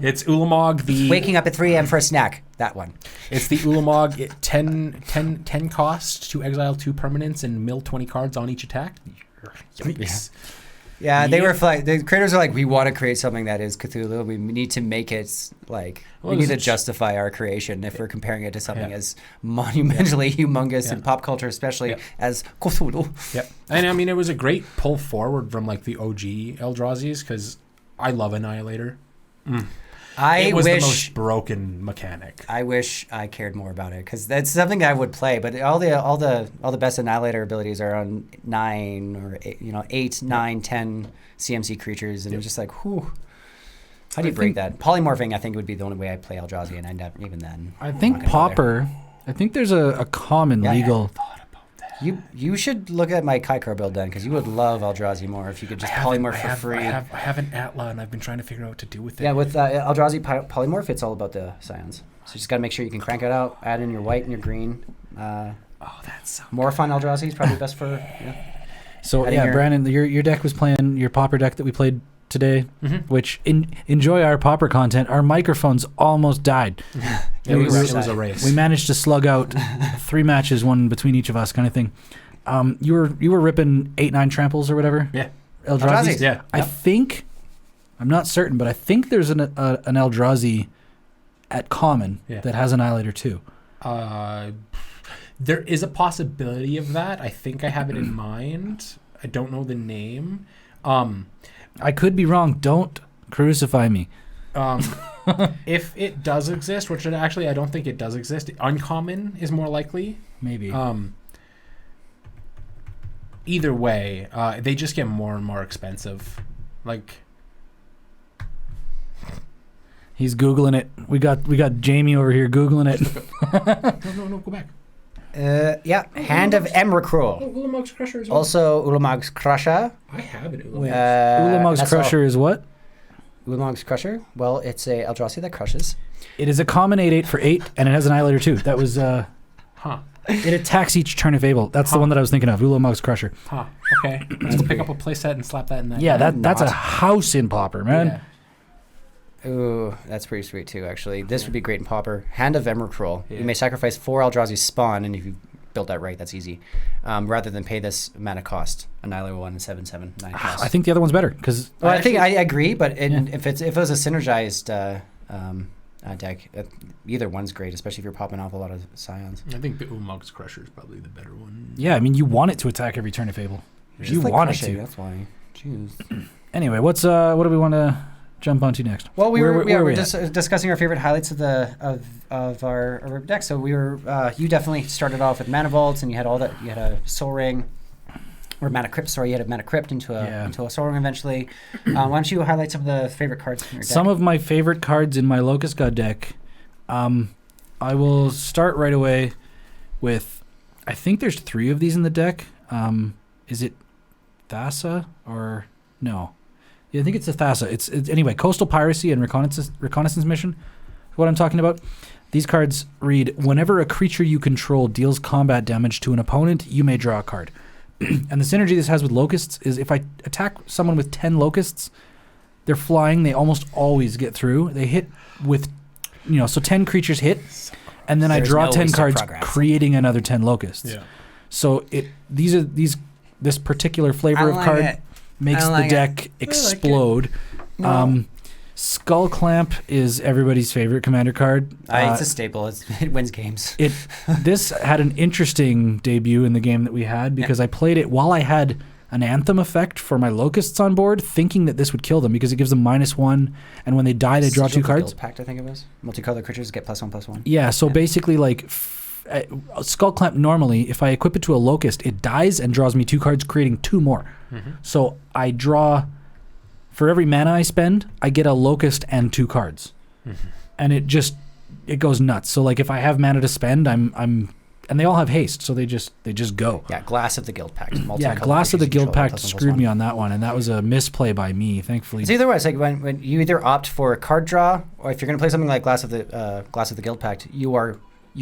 It's Ulamog the... Waking up at 3 a.m. for a snack. That one. It's the Ulamog 10 cost to exile 2 permanents and mill 20 cards on each attack. Yikes. Yeah, they were like, the creators are like, we want to create something that is Cthulhu. We need to make it like, we need to justify our creation if we're comparing it to something as monumentally humongous in pop culture, especially as Cthulhu. Yep. And I mean, it was a great pull forward from like the OG Eldrazzis because I love Annihilator. It was the most broken mechanic. I wish I cared more about it because that's something I would play. But all the best Annihilator abilities are on 9 or 8, 9, 10 CMC creatures, and it's just like, whew. How do you break that? Polymorphing, I think, would be the only way I play Eldrazi, and even then. I think Pauper. I think there's a common legal. You should look at my Kaikar build then, because you would love Eldrazi more if you could just polymorph for free. I have an Atla, and I've been trying to figure out what to do with it. Yeah, with Eldrazi polymorph, it's all about the scions. So you just got to make sure you can crank it out, add in your white and your green. That's so Morphine Eldrazi is probably best for... Yeah. So, Brandon, your deck was playing your Pauper deck that we played today, which enjoy our Pauper content. Our microphones almost died. It was a race. We managed to slug out 3 matches, one between each of us, kind of thing. You were ripping 8-9 tramples or whatever. Yeah. Eldrazi. Yeah. I think, I'm not certain, but I think there's an Eldrazi at common that has Annihilator too. There is a possibility of that. I think I have it in mind. I don't know the name. I could be wrong. Don't crucify me. If it does exist, which actually I don't think it does exist, uncommon is more likely. Maybe. Either way, they just get more and more expensive. Like, he's Googling it. We got Jamie over here Googling it. no, go back. Hand of Emrakul. Ulamog's Crusher as well. Also, Ulamog's Crusher. I have it. Ulamog's Crusher is what? Ulamog's Crusher. Well, it's a Eldrazi that crushes. It is a common 8/8 for 8, and it has Annihilator too. That was It attacks each turn if able. That's the one that I was thinking of. Ulamog's Crusher. Okay. Let's pick up a playset and slap that in that. Yeah, that's a house in Pauper, man. Yeah. Ooh, that's pretty sweet too, actually. This would be great in Pauper. Hand of Emrakul. Yeah. You may sacrifice 4 Eldrazi spawn, and if you build that right, that's easy. Rather than pay this mana cost. Annihilator 1 and 7/7/9 cost. I think the other one's better because Well, I think I agree, but if it was a synergized deck, either one's great, especially if you're popping off a lot of Scions. I think the Ulamog's Crusher is probably the better one. yeah, I mean you want it to attack every turn if able. It's You like want it crushing, to. That's why. Jeez. Anyway, what do we want to jump onto next? Well, we Where were we just discussing our favorite highlights of our deck. So we were you definitely started off with Mana Vaults, and you had all that. You had a Soul Ring, or Mana Crypt. Sorry, you had a Mana Crypt into a Soul Ring eventually. Why don't you highlight some of the favorite cards from your deck? Some of my favorite cards in my Locust God deck. I will start right away with. I think there's 3 of these in the deck. Is it Thassa or no? Yeah, I think it's a Thassa. It's anyway, Coastal Piracy and Reconnaissance Mission. What I'm talking about. These cards read: whenever a creature you control deals combat damage to an opponent, you may draw a card. And the synergy this has with locusts is if I attack someone with 10 locusts, they're flying. They almost always get through. They hit with, so 10 creatures hit, and then I draw 10 cards, creating another 10 locusts. Yeah. So this particular flavor of card makes the deck explode. Skull Clamp is everybody's favorite commander card. It's a staple. It wins games. This had an interesting debut in the game that we had because I played it while I had an Anthem effect for my locusts on board, thinking that this would kill them because it gives them -1, and when they die, they draw 2 cards. Guild Pact, I think it was. Multicolored creatures get +1/+1. Yeah, so basically, Skull Clamp normally, if I equip it to a locust, it dies and draws me 2 cards, creating 2 more. Mm-hmm. So I draw, for every mana I spend, I get a locust and 2 cards. Mm-hmm. And it goes nuts. So if I have mana to spend, and they all have haste, so they just go. Yeah, Glass of the Guild Pact. Yeah, Glass of the Guild Pact screwed me on that one, and that was a misplay by me, thankfully. It's either way. It's like when you either opt for a card draw, or if you're going to play something like Glass of the Guild Pact, you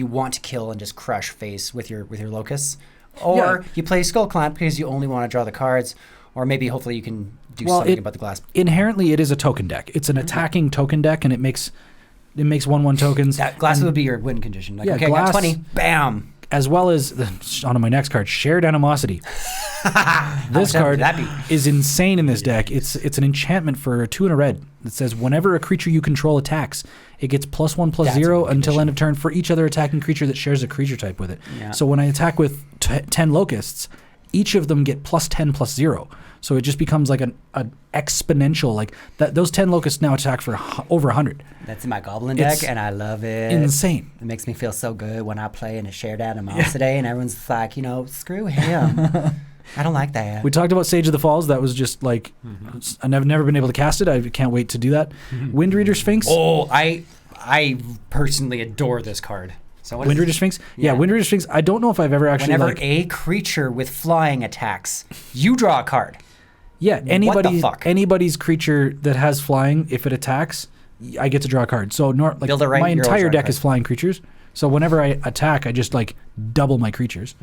want to kill and just crush face with your locusts, or you play Skull Clamp because you only want to draw the cards, or maybe hopefully you can do something about the glass. Inherently, it is a token deck. It's an attacking token deck, and it makes 1/1 tokens. That glass would be your win condition. Okay, glass, I got 20, bam. As well as on my next card, Shared Animosity. This card is insane in this deck. It's an enchantment for 2 and a red that says whenever a creature you control attacks, it gets +1/+0 until end of turn for each other attacking creature that shares a creature type with it. Yeah. So when I attack with 10 locusts, each of them get +10/+0. So it just becomes like an exponential, those 10 locusts now attack for over 100. That's in my Goblin deck, and I love it. Insane. It makes me feel so good when I play in a Shared Animosity, and everyone's like, screw him. I don't like that. We talked about Sage of the Falls. That was just I've never been able to cast it. I can't wait to do that. Windreader Sphinx. Oh, I personally adore this card. So Windreader Sphinx? Yeah, Windreader Sphinx. I don't know if I've ever actually Whenever a creature with flying attacks, you draw a card. Yeah, anybody's creature that has flying, if it attacks, I get to draw a card. So my entire deck is flying creatures. So whenever I attack, I just double my creatures.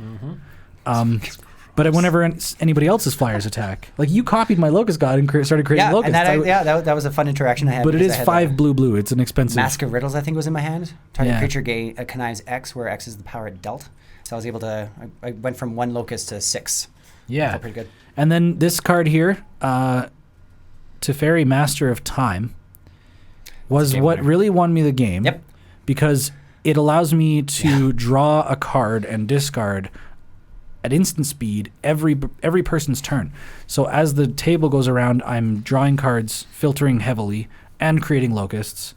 But whenever anybody else's flyers attack, like you copied my Locust God and started creating Yeah, locusts. and that was a fun interaction I had. But it because is I had 5 blue. It's an expensive. Mask of Riddles, I think, was in my hand. Target Yeah. creature connives X, where X is the power it dealt. So I was able to. I went from 1 Locust to 6. Yeah. Felt pretty good. And then this card here, Teferi, Master of Time, was game what winner. really won me the game. Yep. Because it allows me to draw a card and discard at instant speed every person's turn. So as the table goes around, I'm drawing cards, filtering heavily, and creating locusts.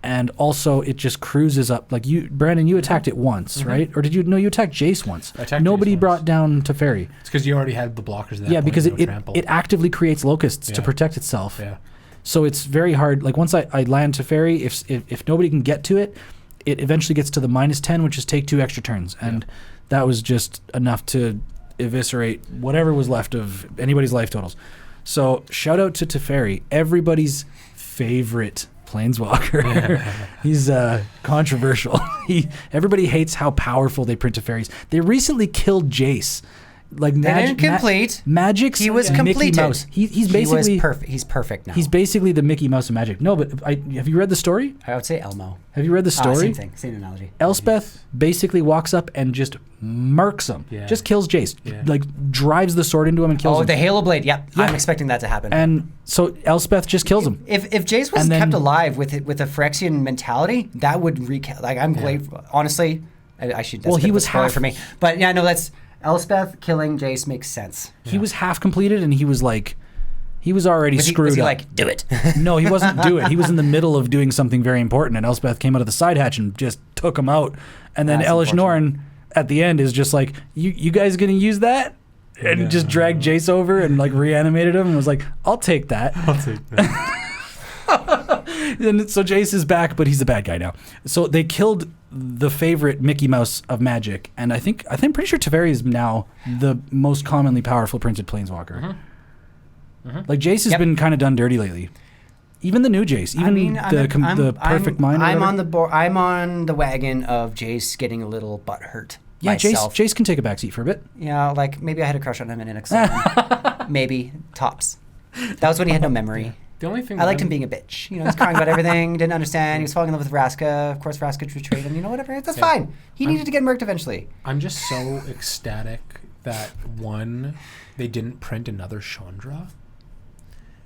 And also, it just cruises up. Like you, Brandon, you attacked it once, right? Or did you? No, you attacked Jace once. I attacked Nobody Jace once. brought down Teferi. It's because you already had the blockers at that Yeah, point, because no it trample. actively creates locusts to Yeah. protect itself. Yeah. So it's very hard. Like once I land Teferi, if nobody can get to it, it eventually gets to the -10, which is take 2 extra turns. And that was just enough to eviscerate whatever was left of anybody's life totals. So shout out to Teferi, everybody's favorite planeswalker. He's controversial. Everybody hates how powerful they print Teferis. They recently killed Jace. Like They didn't complete. Magic's He was Mickey completed. Mouse. He's basically was perfect. He's perfect now. He's basically the Mickey Mouse of Magic. No, but have you read the story? I would say Elmo. Have you read the story? Same thing. Same analogy. Elspeth basically walks up and just murks him. Yeah. Just kills Jace. Yeah. Like drives the sword into him and kills Oh, him. the Halo Blade. Yep. Yeah. I'm expecting that to happen. And so Elspeth just kills him. If Jace was And then- kept alive with a Phyrexian mentality, that would like I'm grateful. Honestly, I should. That's Well, a bit he of a was spoiler half- for me. But yeah, no, that's Elspeth killing Jace makes sense. He was half completed and he was already screwed was he up. like, do it? No, he wasn't do it. He was in the middle of doing something very important, and Elspeth came out of the side hatch and just took him out. And then That's Elish Norn at the end is just like, you guys gonna use that? And just dragged Jace over and like reanimated him and was like, I'll take that. I'll take that. And so Jace is back, but he's the bad guy now. So they killed the favorite Mickey Mouse of Magic, and I'm pretty sure Teferi is now the most commonly powerful printed planeswalker. Like Jace has been kind of done dirty lately. Even the new Jace, even the perfect mind. I'm on the board. I'm on the wagon of Jace getting a little butthurt. Yeah, myself. Jace can take a backseat for a bit. Yeah, like maybe I had a crush on him in NX7. Maybe tops. That was when he had no memory. The only thing I liked him being a bitch. You know, he was crying about everything, didn't understand. He was falling in love with Vraska. Of course, Vraska betrayed him. You know, whatever. That's fine. He needed to get murked eventually. I'm just so ecstatic that they didn't print another Chandra.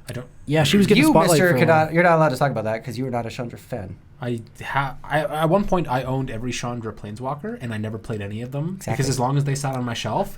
I don't. Yeah, she was getting You, spotlight Mister, for a while. you're not allowed to talk about that because you were not a Chandra fan. At one point I owned every Chandra Planeswalker and I never played any of them because as long as they sat on my shelf,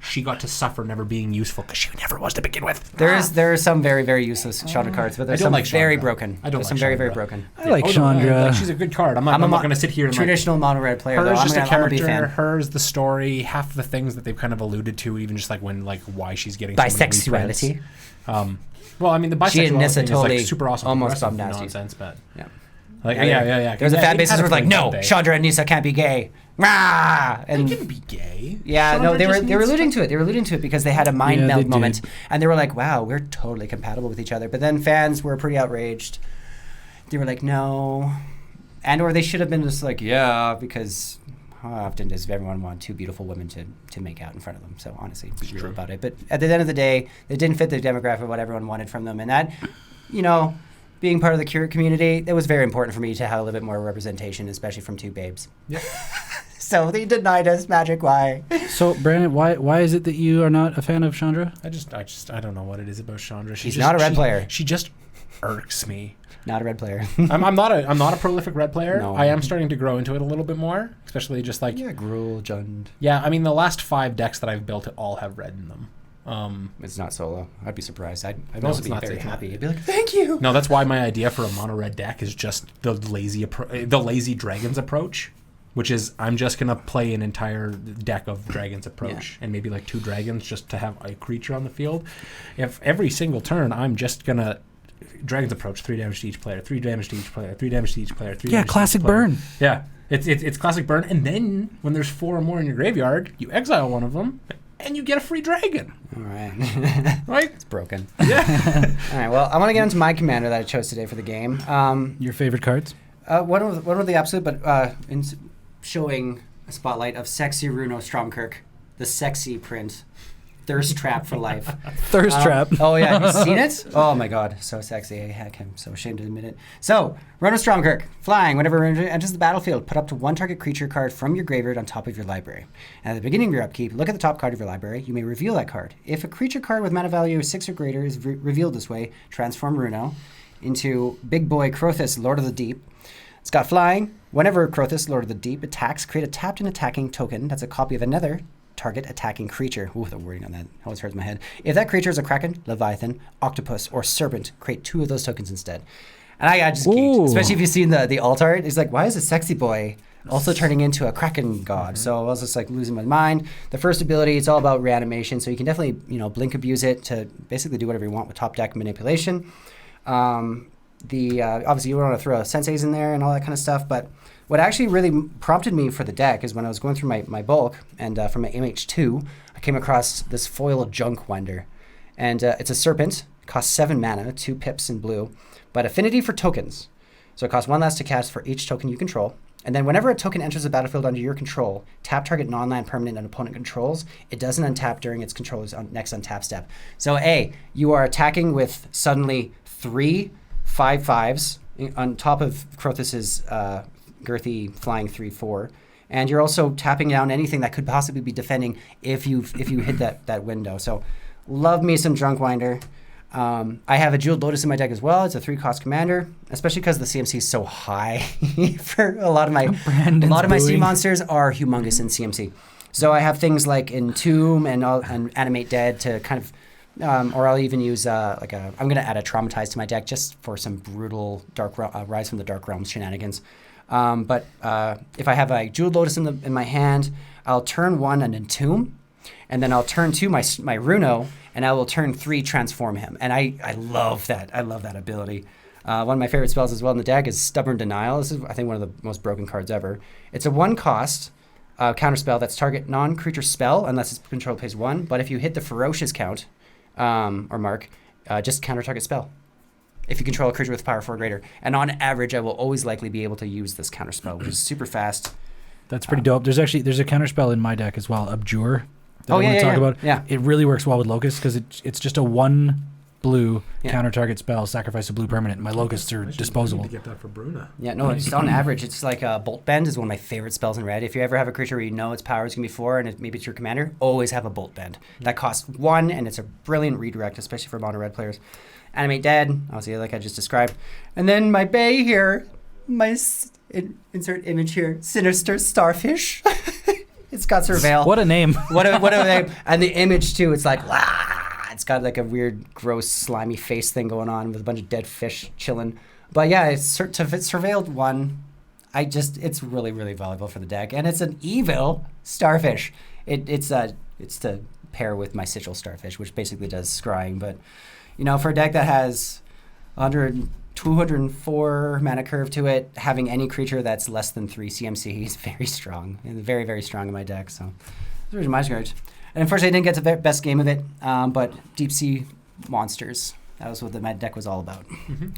she got to suffer never being useful because she never was to begin with. There are some very, very useless Chandra cards, but there's don't some like very Chandra. broken. I don't There's like some very, very Chandra. broken. I like No, Chandra. she's a good card. I'm not going to sit here and traditional mono red player. hers Though. just a I'm a character. fan. Hers the story. Half the things that they've kind of alluded to, even just like why she's getting so many Bisexuality. reprints. Well, I mean the She and bisexuality Nissa thing is totally like super awesome, almost progressive bum nasty. nonsense, but Yeah. like yeah. There's a fan base They had that was like, pretty no, good day. Chandra and Nissa can't be gay. Rah! They And can be gay. yeah, no, Chandra they were just they were needs alluding to it. They were alluding to it because they had a mind Yeah, they meld did. moment, and they were like, "Wow, we're totally compatible with each other." But then fans were pretty outraged. They were like, "No," or they should have been just like, "Yeah," because how often does everyone want two beautiful women to make out in front of them? So honestly, be real about it. But at the end of the day, it didn't fit the demographic of what everyone wanted from them, and that, being part of the Curate community, it was very important for me to have a little bit more representation, especially from two babes. Yeah. So they denied us Magic. Why? So Brandon, why is it that you are not a fan of Chandra? I don't know what it is about Chandra. She's not a red player. She just irks me. Not a red player. I'm not a prolific red player. No. I am starting to grow into it a little bit more, especially just like Gruul, Jund. I mean the last 5 decks that I've built all have red in them. It's not solo. I'd be surprised. I'd No, also it's be not. very It's not. happy. I'd be like, thank you. No, that's why my idea for a mono red deck is just the lazy dragons approach, which is I'm just gonna play an entire deck of dragons approach and maybe like 2 dragons just to have a creature on the field. If every single turn I'm just gonna dragons approach 3 damage to each player, 3 damage to each player, 3 damage to each player, 3 Yeah, damage to classic each player. burn. Yeah, it's classic burn, and then when there's 4 or more in your graveyard, you exile one of them. And you get a free dragon. All right. Right? It's broken. Yeah. All right. Well, I want to get into my commander that I chose today for the game. Your favorite cards? One of the absolute, but showing a spotlight of Sexy Runo Stromkirk, the sexy print. Thirst Trap for life. Thirst Trap. Oh, yeah. Have you seen it? Oh, my God. So sexy. Heck, I'm so ashamed to admit it. So, Run with Stromkirk. Flying. Whenever it enters the battlefield, put up to one target creature card from your graveyard on top of your library. And at the beginning of your upkeep, look at the top card of your library. You may reveal that card. If a creature card with mana value 6 or greater is revealed this way, transform Runo into Big Boy Crothus, Lord of the Deep. It's got flying. Whenever Crothus, Lord of the Deep, attacks, create a tapped and attacking token that's a copy of another target attacking creature. Ooh, the wording on that always hurts my head. If that creature is a Kraken, Leviathan, Octopus, or Serpent, create 2 of those tokens instead. And I just geeked, especially if you've seen the alt art. He's like, why is a sexy boy also turning into a Kraken god? So I was just like losing my mind. The first ability, it's all about reanimation, so you can definitely blink abuse it to basically do whatever you want with top deck manipulation. Obviously you want to throw senseis in there and all that kind of stuff, but what actually really prompted me for the deck is when I was going through my bulk, and from my MH2, I came across this foil Junk Winder. And it's a serpent, costs 7 mana, 2 pips in blue, but affinity for tokens. So it costs 1 less to cast for each token you control. And then whenever a token enters the battlefield under your control, tap target non-land permanent an opponent controls. It doesn't untap during its controller's next untap step. So you are attacking with suddenly 3 5/5s on top of Crothus's girthy flying 3/4, and you're also tapping down anything that could possibly be defending if you hit that window. So love me some Drunkwinder. I have a Jeweled Lotus in my deck as well. It's a 3-cost commander, especially because the CMC is so high for a lot of my sea monsters are humongous in CMC. So I have things like Entomb and Animate Dead to kind of or I'll even use I'm going to add a Traumatize to my deck just for some brutal Rise from the Dark Realms shenanigans. But if I have a Jeweled Lotus in my hand, I'll turn 1 an Entomb, and then I'll turn 2 my Runo, and I will turn 3 transform him. And I love that. I love that ability. One of my favorite spells as well in the deck is Stubborn Denial. This is, I think, one of the most broken cards ever. It's a 1-cost counterspell that's target non-creature spell unless its control pays 1. But if you hit the Ferocious count or mark, just counter target spell. If you control a creature with power 4 or greater. And on average, I will always likely be able to use this counterspell, which is super fast. That's pretty dope. There's a counterspell in my deck as well, Abjure. That I want to talk about. Yeah. It really works well with Locusts because it's just a 1 blue counter target spell, sacrifice a blue permanent. My Locusts are disposable. Need to get that for Bruna. Yeah, no, just on average, it's like Bolt Bend is one of my favorite spells in red. If you ever have a creature where you know its power is going to be 4 and maybe it's your commander, always have a Bolt Bend. That costs 1 and it's a brilliant redirect, especially for mono red players. Animate Dead, obviously, like I just described. And then my bay here, insert image here, Sinister Starfish. It's got Surveil. What a name. What a name. And the image, too, it's like, it's got like a weird, gross, slimy face thing going on with a bunch of dead fish chilling. But yeah, it's Surveilled 1. It's really, really valuable for the deck. And it's an evil Starfish. It's to pair with my Sigil Starfish, which basically does scrying. But, for a deck that has 204 mana curve to it, having any creature that's less than 3 CMC is very strong. And very, very strong in my deck. So those are my cards. And unfortunately, I didn't get the best game of it, but Deep Sea Monsters. That was what my deck was all about. Mm-hmm.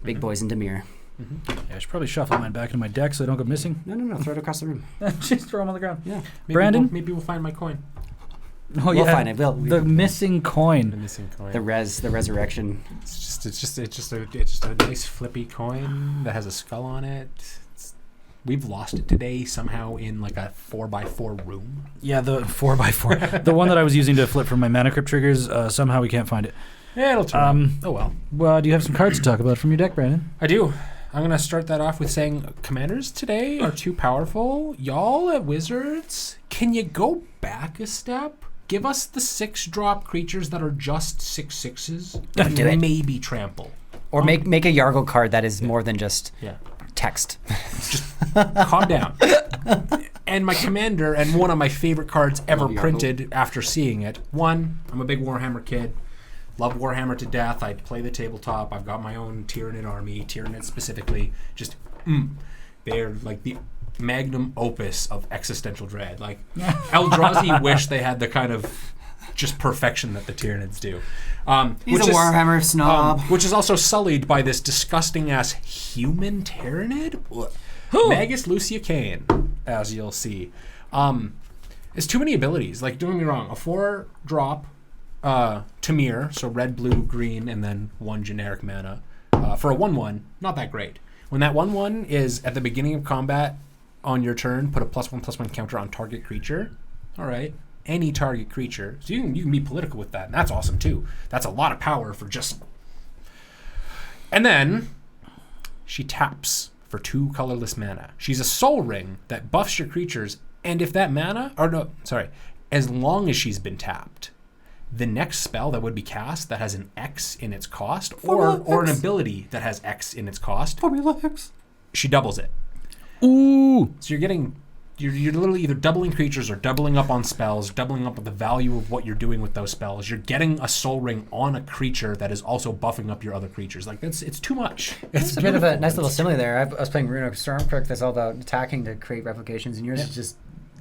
Big boys in Dimir. Mm-hmm. Yeah, I should probably shuffle mine back into my deck so I don't go missing. No. Throw it across the room. Just throw them on the ground. Yeah. Brandon? Maybe we'll find my coin. Oh, we'll find it. The missing coin. The missing coin. The resurrection. It's just a nice flippy coin that has a skull on it. We've lost it today somehow in like a 4x4 room. Yeah, the 4x4. The one that I was using to flip from my Mana Crypt triggers, somehow we can't find it. Yeah, it'll turn out. Oh well. Well, do you have some cards to talk about from your deck, Brandon? I do. I'm going to start that off with saying commanders today are too powerful. Y'all at Wizards, can you go back a step? Give us the 6-drop creatures that are just 6/6s. Don't do it. Maybe trample. Or make a Yargle card that is more than just text. Just calm down. And my commander, and one of my favorite cards ever printed after seeing it. One, I'm a big Warhammer kid. Love Warhammer to death. I play the tabletop. I've got my own Tyranid army, Tyranid specifically. Just, they're like the magnum opus of existential dread. Like, Eldrazi wish they had the kind of just perfection that the Tyranids do. He's a Warhammer snob. Which is also sullied by this disgusting-ass human Tyranid. Magus Lucia Kane, as you'll see. And It's too many abilities. Like, don't get me wrong, a 4-drop Tamir, so red, blue, green, and then 1 generic mana. For a 1/1, not that great. When that 1/1 is at the beginning of combat on your turn, put a +1/+1 counter on target creature. All right. Any target creature. So you can be political with that, and that's awesome too. That's a lot of power for just... And then she taps for 2 colorless mana. She's a Soul Ring that buffs your creatures, and if that mana... as long as she's been tapped, the next spell that would be cast that has an X in its cost, or an ability that has X in its cost, Formula X. she doubles it. Ooh. So you're literally either doubling creatures or doubling up on spells, doubling up with the value of what you're doing with those spells. You're getting a Soul Ring on a creature that is also buffing up your other creatures. Like, it's too much. It's a bit of a nice little simile there. I was playing Runic Stormcrook that's all about attacking to create replications, and yours is just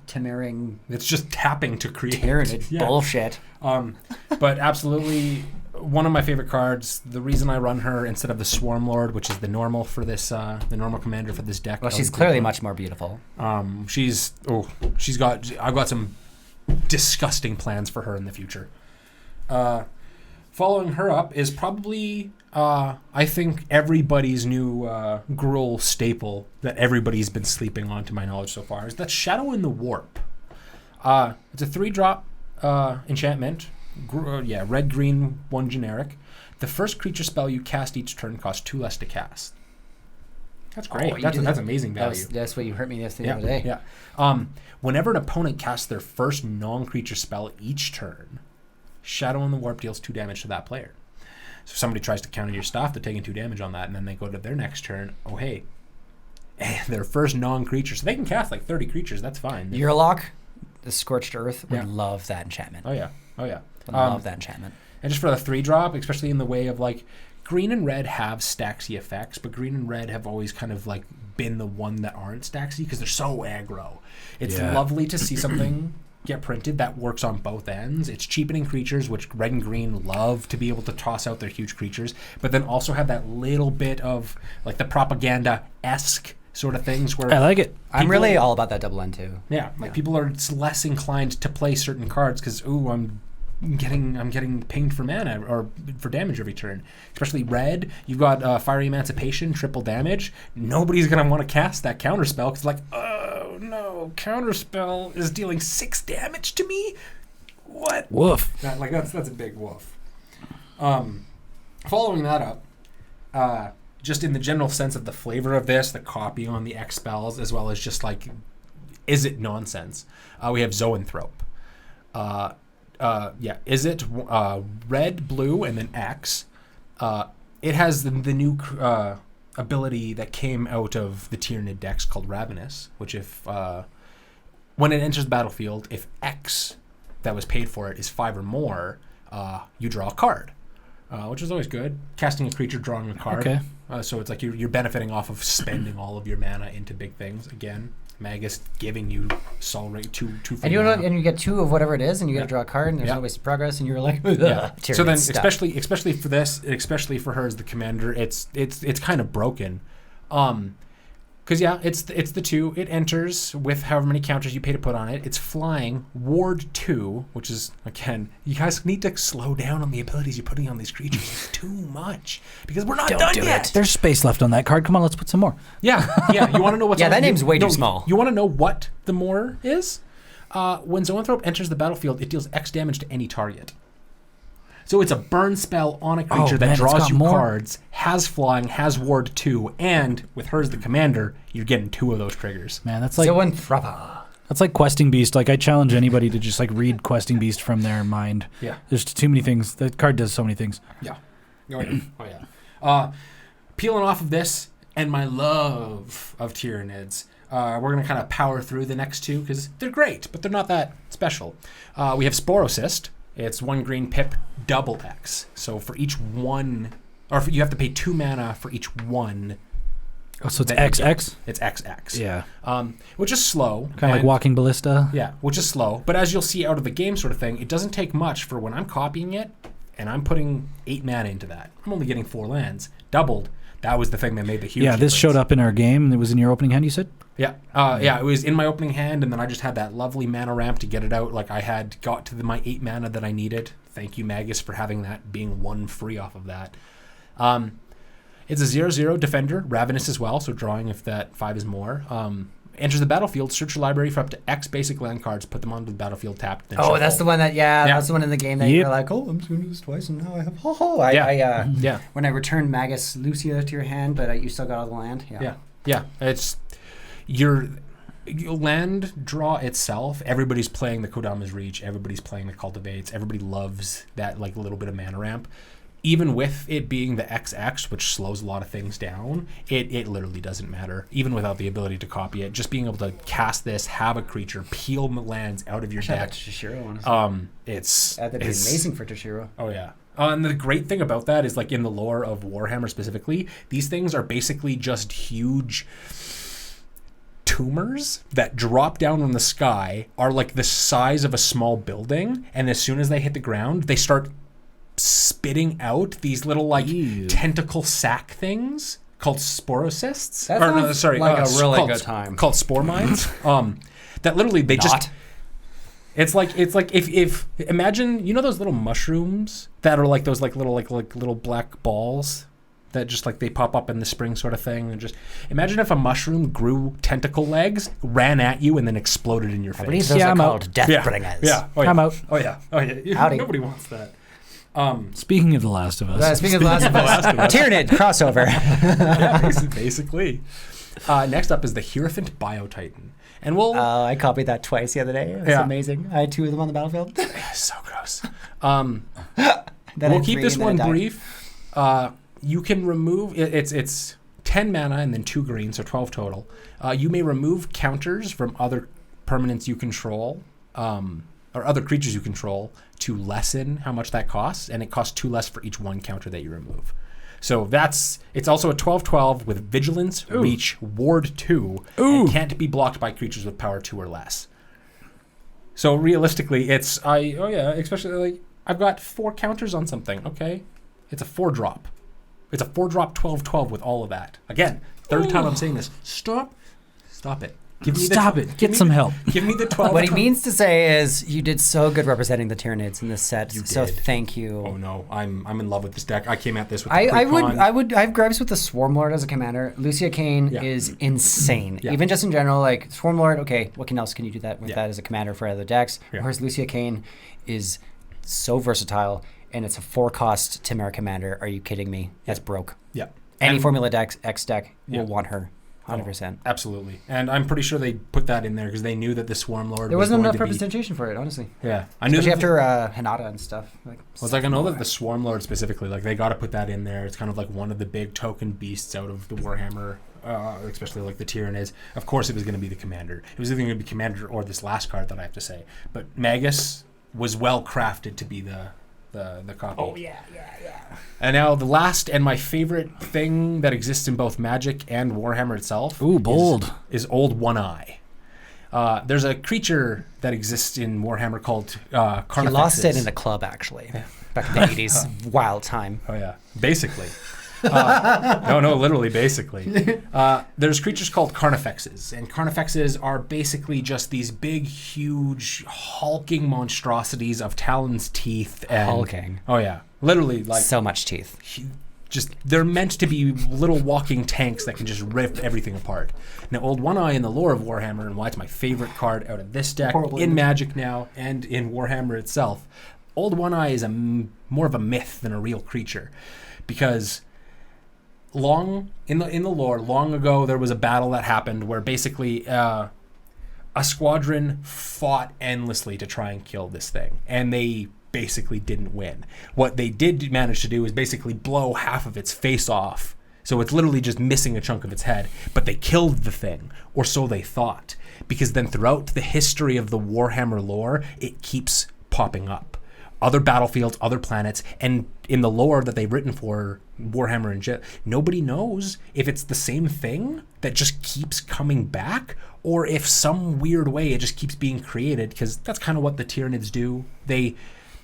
Tamiring. It's just tapping to create. Tyranid bullshit. But absolutely, one of my favorite cards. The reason I run her instead of the Swarm Lord, which is the normal for this, the normal commander for this deck. Well, she's clearly much more beautiful. I've got some disgusting plans for her in the future. Following her up is probably, I think, everybody's new Gruul staple that everybody's been sleeping on, to my knowledge so far, is that Shadow in the Warp. It's a 3-drop enchantment. Red, green, 1 generic. The first creature spell you cast each turn costs 2 less to cast. That's great. That's amazing value. That's what you hurt me the other day. Yeah. Whenever an opponent casts their first non-creature spell each turn, Shadow in the Warp deals 2 damage to that player. So if somebody tries to counter your stuff, they're taking 2 damage on that, and then they go to their next turn. Oh, hey. Their first non-creature. So they can cast like 30 creatures. That's fine. Yurlok, the Scorched Earth, would love that enchantment. Oh, yeah. I love that enchantment. And just for the 3-drop, especially in the way of like, green and red have Staxy effects, but green and red have always kind of like been the one that aren't Staxy because they're so aggro. It's lovely to see something get printed that works on both ends. It's cheapening creatures, which red and green love to be able to toss out their huge creatures, but then also have that little bit of like the propaganda-esque sort of things where I like it. I'm really all about that double end too. Yeah, people are less inclined to play certain cards because I'm getting pinged for mana or for damage every turn. Especially red, you've got Fiery Emancipation, triple damage. Nobody's gonna want to cast that counterspell because like, oh no, counterspell is dealing 6 damage to me. What? Woof. That's a big woof. Following that up, just in the general sense of the flavor of this, the copy on the X spells, as well as just like, is it nonsense? We have Zoanthrope. Is it red, blue, and then X? It has the new ability that came out of the Tyranid decks called Ravenous, which if when it enters the battlefield, if X that was paid for it is 5 or more, you draw a card, which is always good. Casting a creature, drawing a card. Okay. So it's like you're benefiting off of spending all of your mana into big things. Again, Magus giving you Soul Ring 2 and you get 2 of whatever it is, and you got to draw a card, and there's no wasted progress, and you're like, so then especially for this, especially for her as the commander, it's kind of broken, because it's the 2. It enters with however many counters you pay to put on it. It's flying, ward 2, which is, again, you guys need to slow down on the abilities you're putting on these creatures. It's too much because we're not done yet. There's space left on that card. Come on, let's put some more. Yeah. You want to know what's on that name's way too small. You want to know what the more is? When Zoanthrope enters the battlefield, it deals X damage to any target. So it's a burn spell on a creature that draws you cards, has flying, has ward 2, and with her as the commander, you're getting 2 of those triggers. Man, that's like Zoanthrope. That's like Questing Beast. Like, I challenge anybody to just like read Questing Beast from their mind. Yeah. There's too many things. That card does so many things. Yeah. Oh yeah. Peeling off of this and my love of Tyranids, we're going to kind of power through the next 2 because they're great, but they're not that special. We have Sporocyst. It's 1 green pip, double X. So for each one, you have to pay 2 mana for each one. Oh, so it's XX? It's XX. Yeah. Which is slow. Kind of like Walking Ballista. Yeah, which is slow. But as you'll see out of the game sort of thing, it doesn't take much for when I'm copying it and I'm putting 8 mana into that. I'm only getting 4 lands. Doubled. That was the thing that made the huge Yeah, this difference. showed up in our game. It was in your opening hand, you said? Yeah, it was in my opening hand, and then I just had that lovely mana ramp to get it out. Like I had got to my 8 mana that I needed. Thank you, Magus, for having that, being 1 free off of that. It's a 0/0 defender, ravenous as well, so drawing if that 5 is more. Enters the battlefield, search your library for up to X basic land cards, put them onto the battlefield tapped. Then Oh, that's the one that, that's the one in the game that Yep. you're like, oh, I'm just going to do this twice, and now I have, Yeah. When I returned Magus Lucia to your hand, but you still got all the land. Yeah. It's your land draw itself. Everybody's playing the Kodama's Reach. Everybody's playing the Cultivates. Everybody loves that like little bit of mana ramp. Even with it being the XX, which slows a lot of things down, it literally doesn't matter. Even without the ability to copy it, just being able to cast this, have a creature, peel lands out of your deck. Toshiro, honestly. That'd be amazing for Toshiro. Oh yeah. And the great thing about that is, like, in the lore of Warhammer specifically, these things are basically just huge tumors that drop down from the sky, are like the size of a small building, and as soon as they hit the ground, they start spitting out these little like tentacle sac things called sporocysts. That sounds like a really good time. Called spore mines. That literally they just. It's like if imagine, you know those little mushrooms that are like those like little black balls that just like they pop up in the spring sort of thing, and just imagine if a mushroom grew tentacle legs, ran at you, and then exploded in your face. I believe those are called Deathbringers. Yeah. Oh, yeah. I'm out. Oh yeah. Howdy. Nobody wants that. Speaking of The Last of Us. Speaking of The Last of Us, Tyranid crossover. Yeah, basically. Next up is the Hierophant Biotitan. And we'll... I copied that twice the other day. It was amazing. I had 2 of them on the battlefield. So gross. We'll keep this one brief. You can remove... It's 10 mana and then 2 green, so 12 total. You may remove counters from other permanents you control, or other creatures you control, to lessen how much that costs, and it costs 2 less for each 1 counter that you remove. So it's also a 12/12 with Vigilance, Reach, Ward 2, and can't be blocked by creatures with power 2 or less. So realistically, especially like I've got 4 counters on something. Okay, it's a 4-drop. It's a 4-drop 12/12 with all of that. Again, third time I'm saying this. Stop it. Stop it. Get some help. Give me the 12. What he means to say is, you did so good representing the Tyranids in this set. So thank you. Oh no, I'm in love with this deck. I came at this with the I have gripes with the Swarmlord as a commander. Lucia Kane is insane. Yeah. Even just in general, like Swarmlord, okay, what else can you do that with that as a commander for other decks? Yeah. Whereas Lucia Kane is so versatile, and it's a 4-cost Timera commander. Are you kidding me? That's broke. Yeah. Any Formula X deck will want her. 100%. Absolutely. And I'm pretty sure they put that in there because they knew that the Swarmlord there wasn't enough representation for it, honestly. Yeah. I knew especially after Hinata and stuff. I know that the Swarmlord specifically, like, they got to put that in there. It's kind of like one of the big token beasts out of the Warhammer, especially like the Tyranids. Of course, it was going to be the commander. It was either going to be commander or this last card that I have to say. But Magus was well crafted to be the copy. Oh, yeah. And now the last and my favorite thing that exists in both Magic and Warhammer itself. Ooh, bold. Is Old One Eye. There's a creature that exists in Warhammer called Carnifexes. He lost it in a club, actually, back in the 80s. Wild time. Oh, yeah. Basically. No, literally, basically. There's creatures called Carnifexes, and Carnifexes are basically just these big, huge, hulking monstrosities of talons, teeth, and... Hulking. Oh, yeah. Literally, like... So much teeth. They're meant to be little walking tanks that can just rip everything apart. Now, Old One Eye in the lore of Warhammer, and why it's my favorite card out of this deck, in Magic now, and in Warhammer itself, Old One Eye is more of a myth than a real creature. Because... long in the lore, long ago, there was a battle that happened where basically a squadron fought endlessly to try and kill this thing, and they basically didn't win. What they did manage to do is basically blow half of its face off, so it's literally just missing a chunk of its head, but they killed the thing, or so they thought, because then throughout the history of the Warhammer lore, it keeps popping up. Other battlefields, other planets, and in the lore that they've written for Warhammer and nobody knows if it's the same thing that just keeps coming back, or if some weird way it just keeps being created, because that's kind of what the Tyranids do. They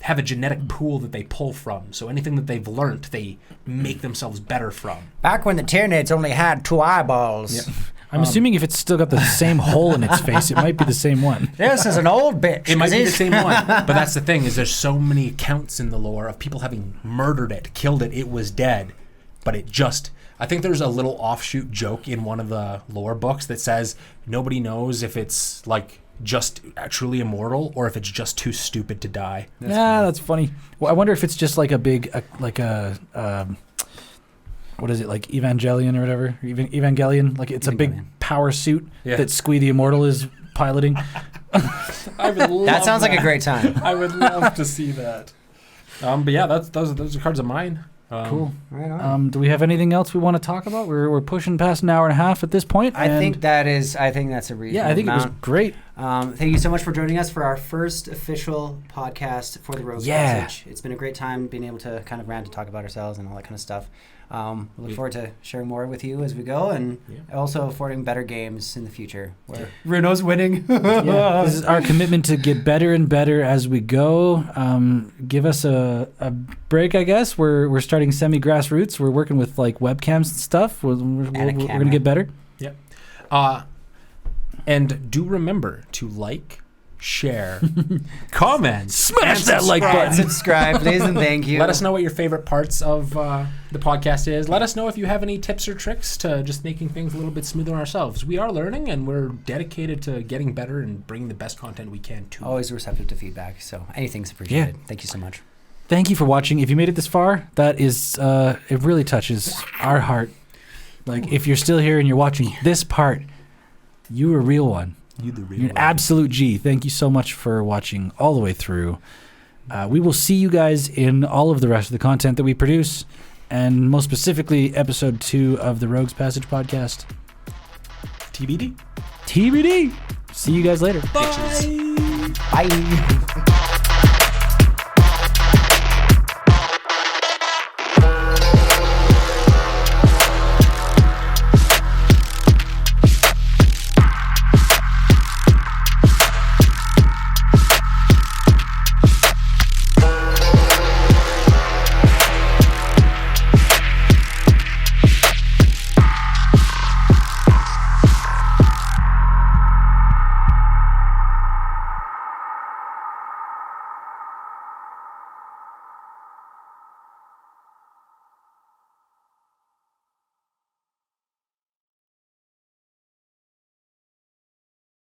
have a genetic pool that they pull from. So anything that they've learned, they make themselves better from. Back when the Tyranids only had 2 eyeballs. Yeah. I'm assuming if it's still got the same hole in its face, it might be the same one. This is an old bitch. It might be the same one. But that's the thing, is there's so many accounts in the lore of people having murdered it, killed it, it was dead. But it just... I think there's a little offshoot joke in one of the lore books that says nobody knows if it's like just truly immortal or if it's just too stupid to die. That's funny. Well, I wonder if it's just like a big, what is it, like Evangelion or whatever? Evangelion? Like it's a big power suit that Squee the Immortal is piloting. I would love that sounds like a great time. I would love to see that. But yeah, those are cards of mine. Cool. Right on. Do we have anything else we want to talk about? We're pushing past an hour and a half at this point. I think that's a reasonable Yeah, I think amount. it was great. Thank you so much for joining us for our first official podcast for the Rogues Passage. It's been a great time being able to kind of rant and talk about ourselves and all that kind of stuff. We look forward to sharing more with you as we go, and also affording better games in the future where Runo's winning. This is our commitment to get better and better as we go. Give us a break, I guess. We're starting semi-grassroots. We're working with like webcams and stuff. We're going to get better. Yeah. And do remember to like, share, comment, smash that like button. Subscribe, please, and thank you. Let us know what your favorite parts of the podcast is. Let us know if you have any tips or tricks to just making things a little bit smoother ourselves. We are learning, and we're dedicated to getting better and bringing the best content we can to you. Always receptive to feedback, so anything's appreciated. Thank you so much. Thank you for watching. If you made it this far, that is, it really touches our heart. Like, if you're still here and you're watching this part, you're a real one. You're an absolute G. Thank you so much for watching all the way through. We will see you guys in all of the rest of the content that we produce, and most specifically, episode 2 of the Rogues Passage podcast. TBD. TBD. See you guys later. Bye. Bye.